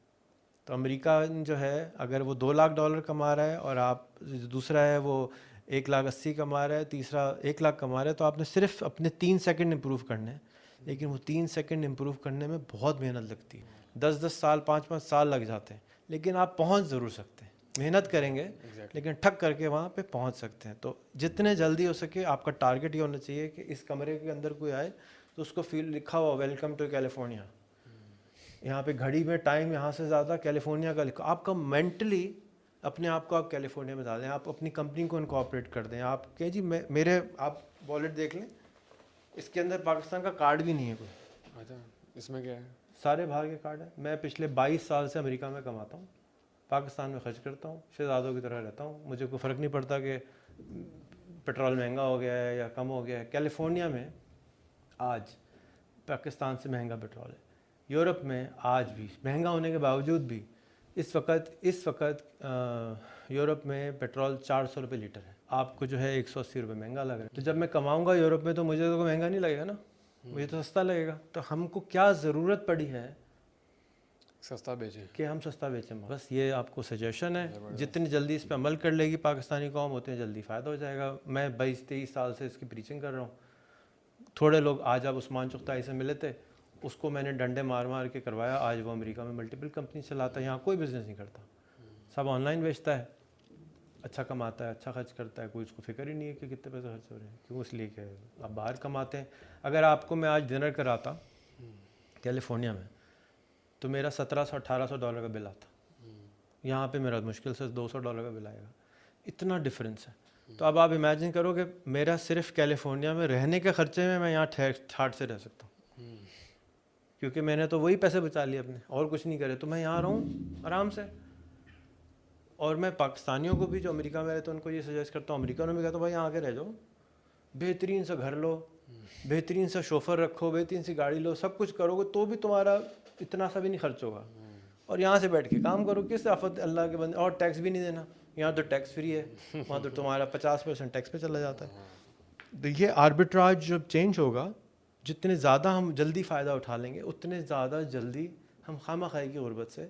تو امریکہ جو ہے اگر وہ $2 لاکھ کما رہا ہے اور آپ دوسرا ہے وہ 1,80,000 کما رہا ہے, تیسرا 1 لاکھ کما رہا ہے, تو آپ نے صرف اپنے 3 سیکنڈ امپروو کرنے ہیں. لیکن وہ 3 سیکنڈ امپروو کرنے میں بہت محنت لگتی ہے, 10 سال 5 سال لگ جاتے ہیں. لیکن آپ پہنچ ضرور سکتے ہیں, محنت کریں گے لیکن ٹھک کر کے وہاں پہ پہنچ سکتے ہیں. تو جتنے جلدی ہو سکے آپ کا ٹارگیٹ یہ ہونا چاہیے کہ اس کمرے کے اندر کوئی آئے تو اس کو فیل لکھا ہوا ویلکم ٹو کیلیفورنیا, یہاں پہ گھڑی میں ٹائم یہاں سے زیادہ کیلیفورنیا کا لکھا. آپ کا مینٹلی اپنے آپ کو آپ کیلیفورنیا میں ڈالیں, آپ اپنی کمپنی کو انکارپوریٹ کر دیں. آپ کہ جی میرے آپ والیٹ دیکھ لیں, اس کے اندر پاکستان کا کارڈ بھی نہیں ہے کوئی. اچھا, اس میں کیا ہے؟ سارے باہر کے کارڈ ہیں. میں پچھلے 22 سال سے امریکہ میں کماتا ہوں, پاکستان میں خرچ کرتا ہوں, شہزادوں کی طرح رہتا ہوں. مجھے کوئی فرق نہیں پڑتا کہ پیٹرول مہنگا ہو گیا ہے یا کم ہو گیا ہے. کیلیفورنیا میں آج پاکستان سے مہنگا پیٹرول ہے. یورپ میں آج بھی مہنگا ہونے کے باوجود بھی اس وقت یورپ میں پیٹرول 400 روپے لیٹر ہے. آپ کو جو ہے 180 روپے مہنگا لگ رہا ہے. تو جب میں کماؤں گا یورپ میں تو مجھے تو کوئی مہنگا نہیں لگے گا نا, مجھے تو سستا لگے گا. تو ہم کو کیا ضرورت پڑی ہے سستا بیچیں کہ ہم سستا بیچیں. بس یہ آپ کو سجیشن ہے, جتنی جلدی اس پہ عمل کر لے گی پاکستانی قوم اتنے جلدی فائدہ ہو جائے گا. میں 22-23 سال سے اس کی پریچنگ کر رہا ہوں. تھوڑے لوگ, آج آپ عثمان چغتائی سے ملے تھے, اس کو میں نے ڈنڈے مار مار کے کروایا. آج وہ امریکہ میں ملٹیپل کمپنی چلاتا ہے, یہاں کوئی بزنس نہیں کرتا, سب آن لائن بیچتا ہے, اچھا کماتا ہے, اچھا خرچ کرتا ہے. کوئی اس کو فکر ہی نہیں ہے کہ کتنے پیسے خرچ ہو رہے ہیں. کیوں؟ اس لیے کہ آپ باہر کماتے ہیں. اگر آپ کو میں آج ڈنر کراتا کیلیفورنیا میں تو میرا $1,700-1,800 کا بل آتا. یہاں پہ میرا مشکل سے $200 کا بل آئے گا. اتنا ڈفرینس ہے. تو اب آپ امیجن کرو کہ میرا صرف کیلیفورنیا میں رہنے کے خرچے میں یہاں ٹھاٹ سے رہ سکتا ہوں, کیونکہ میں نے تو وہی پیسے بچا لیے اپنے, اور کچھ نہیں کرے. تو میں یہاں رہوں آرام سے. اور میں پاکستانیوں کو بھی جو امریکہ میں رہتے ہیں ان کو یہ سجیسٹ کرتا ہوں, امریکہ میں بھی کہتا ہوں بھائی یہاں آ کے رہ جاؤ, بہترین سا گھر لو, بہترین سا شوفر رکھو, بہترین سی گاڑی لو, سب کچھ کرو گے تو بھی تمہارا اتنا سا بھی نہیں خرچ ہوگا. اور یہاں سے بیٹھ کے کام کرو, کس آفت اللہ کے بندے, اور ٹیکس بھی نہیں دینا. یہاں تو ٹیکس فری ہے, وہاں تو تمہارا 50% ٹیکس پہ چلا جاتا ہے. تو یہ آربٹراج جب چینج ہوگا, جتنے زیادہ ہم جلدی فائدہ اٹھا لیں گے اتنے زیادہ جلدی ہم خامہ خواہی کی غربت سے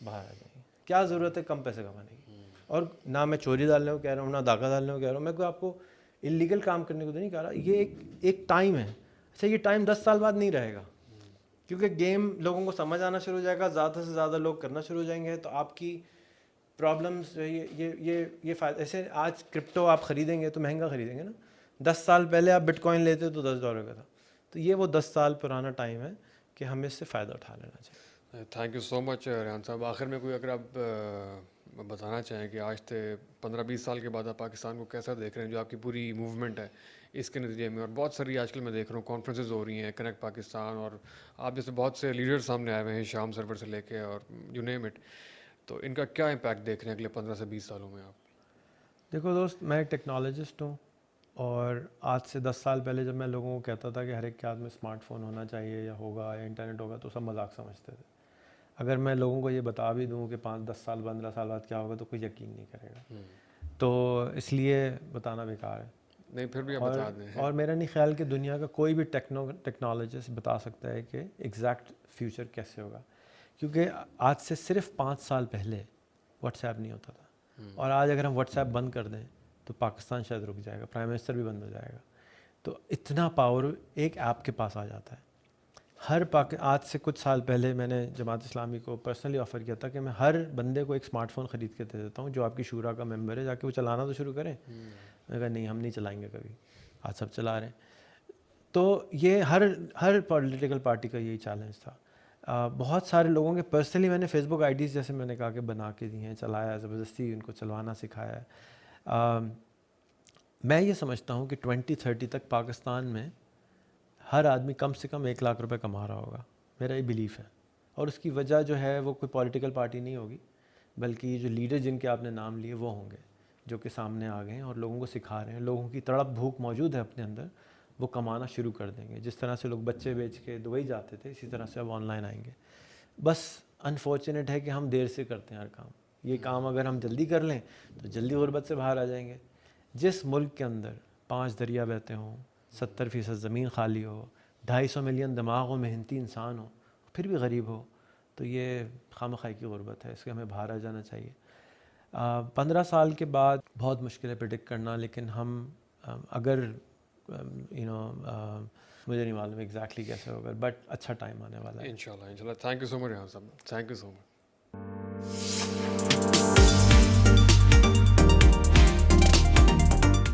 باہر آ جائیں گے. کیا ضرورت ہے کم پیسے کمانے کی؟ اور نہ میں چوری ڈالنے کو کہہ رہا ہوں, نہ دھاگا ڈالنے کو کہہ رہا ہوں. میں کوئی آپ کو انلیگل کام کرنے کو تو نہیں کہہ رہا. یہ ایک ٹائم ہے. اچھا, یہ ٹائم 10 سال بعد نہیں رہے گا, کیونکہ گیم لوگوں کو سمجھ آنا شروع ہو جائے گا, زیادہ سے زیادہ لوگ کرنا شروع ہو جائیں گے. تو آپ کی پرابلمس یہ فائدہ, ایسے آج کرپٹو آپ خریدیں گے تو مہنگا خریدیں گے نا. 10 سال پہلے آپ بٹ کوائن لیتے تو $10 کا تھا. تو یہ وہ 10 سال پرانا ٹائم ہے کہ ہمیں اس سے فائدہ اٹھا لینا چاہیے. تھینک یو سو مچ ریحان صاحب. آخر میں کوئی اگر آپ بتانا چاہیں کہ آج سے 15-20 سال کے بعد آپ پاکستان کو کیسا دیکھ رہے ہیں, جو آپ کی پوری موومنٹ ہے اس کے نتیجے میں, اور بہت ساری آج کل میں دیکھ رہا ہوں کانفرنسز ہو رہی ہیں, کنیکٹ پاکستان, اور آپ جیسے بہت سے لیڈر سامنے آئے ہوئے ہیں, شام سرور سے لے کے اور یو نیم اٹ, تو ان کا کیا امپیکٹ دیکھ رہے ہیں اگلے 15 سے 20 سالوں میں آپ؟ دیکھو دوست, میں ایک ٹیکنالوجسٹ ہوں, اور آج سے 10 سال پہلے جب میں لوگوں کو کہتا تھا کہ ہر ایک کے ہاتھ میں اسمارٹ فون ہونا چاہیے یا ہوگا یا انٹرنیٹ ہوگا, تو سب مذاق سمجھتے تھے. اگر میں لوگوں کو یہ بتا بھی دوں کہ 5-10 سال 15 سال بعد کیا ہوگا تو کوئی یقین نہیں کرے گا. تو اس لیے بتانا بیکار ہے. نہیں, پھر بھی آپ بتا دیں. اور میرا نہیں خیال کہ دنیا کا کوئی بھی ٹیکنالوجسٹ بتا سکتا ہے کہ ایگزیکٹ فیوچر کیسے ہوگا, کیونکہ آج سے صرف 5 سال پہلے واٹس ایپ نہیں ہوتا تھا. اور آج اگر ہم واٹس ایپ بند کر دیں تو پاکستان شاید رک جائے گا, پرائم منسٹر بھی بند ہو جائے گا. تو اتنا پاور ایک ایپ کے پاس آ جاتا ہے. آج سے کچھ سال پہلے میں نے جماعت اسلامی کو پرسنلی آفر کیا تھا کہ میں ہر بندے کو ایک اسمارٹ فون خرید کے دے دیتا ہوں جو آپ کی شورا کا ممبر ہے, جا کے وہ چلانا تو شروع کریں. میں نے کہا نہیں, ہم نہیں چلائیں گے کبھی, آج سب چلا رہے ہیں. تو یہ ہر پولیٹیکل پارٹی کا یہی چیلنج تھا. بہت سارے لوگوں کے پرسنلی میں نے فیس بک آئی ڈیز جیسے میں نے کہا کہ بنا کے دی ہیں, چلایا, زبردستی ان کو چلوانا سکھایا ہے. میں یہ سمجھتا ہوں کہ 2030 تک پاکستان میں ہر آدمی کم سے کم 1 لاکھ روپے کما رہا ہوگا، میرا یہ بلیف ہے. اور اس کی وجہ جو ہے وہ کوئی پولیٹیکل پارٹی نہیں ہوگی، بلکہ یہ جو لیڈر جن کے آپ نے نام لیے وہ ہوں گے، جو کہ سامنے آ گئے ہیں اور لوگوں کو سکھا رہے ہیں. لوگوں کی تڑپ بھوک موجود ہے اپنے اندر، وہ کمانا شروع کر دیں گے. جس طرح سے لوگ بچے بیچ کے دبئی جاتے تھے، اسی طرح سے اب آن لائن آئیں گے. بس انفارچونیٹ ہے کہ ہم دیر سے کرتے ہیں ہر کام. یہ کام اگر ہم جلدی کر لیں تو جلدی غربت سے باہر آ جائیں گے. جس ملک کے اندر 5 دریا بہتے ہوں، 70% زمین خالی ہو، 250 ملین دماغ و محنتی انسان ہو، پھر بھی غریب ہو، تو یہ خامخواہ کی غربت ہے. اس کے ہمیں باہر آ جانا چاہیے. 15 سال کے بعد بہت مشکل ہے پریڈکٹ کرنا، لیکن ہم اگر مجھے نہیں معلوم ایگزیکٹلی کیسے ہوگا، بٹ اچھا ٹائم آنے والا ہے. انشاءاللہ. تھینک یو سو مچ ریحان صاحب، تھینک یو سو مچ.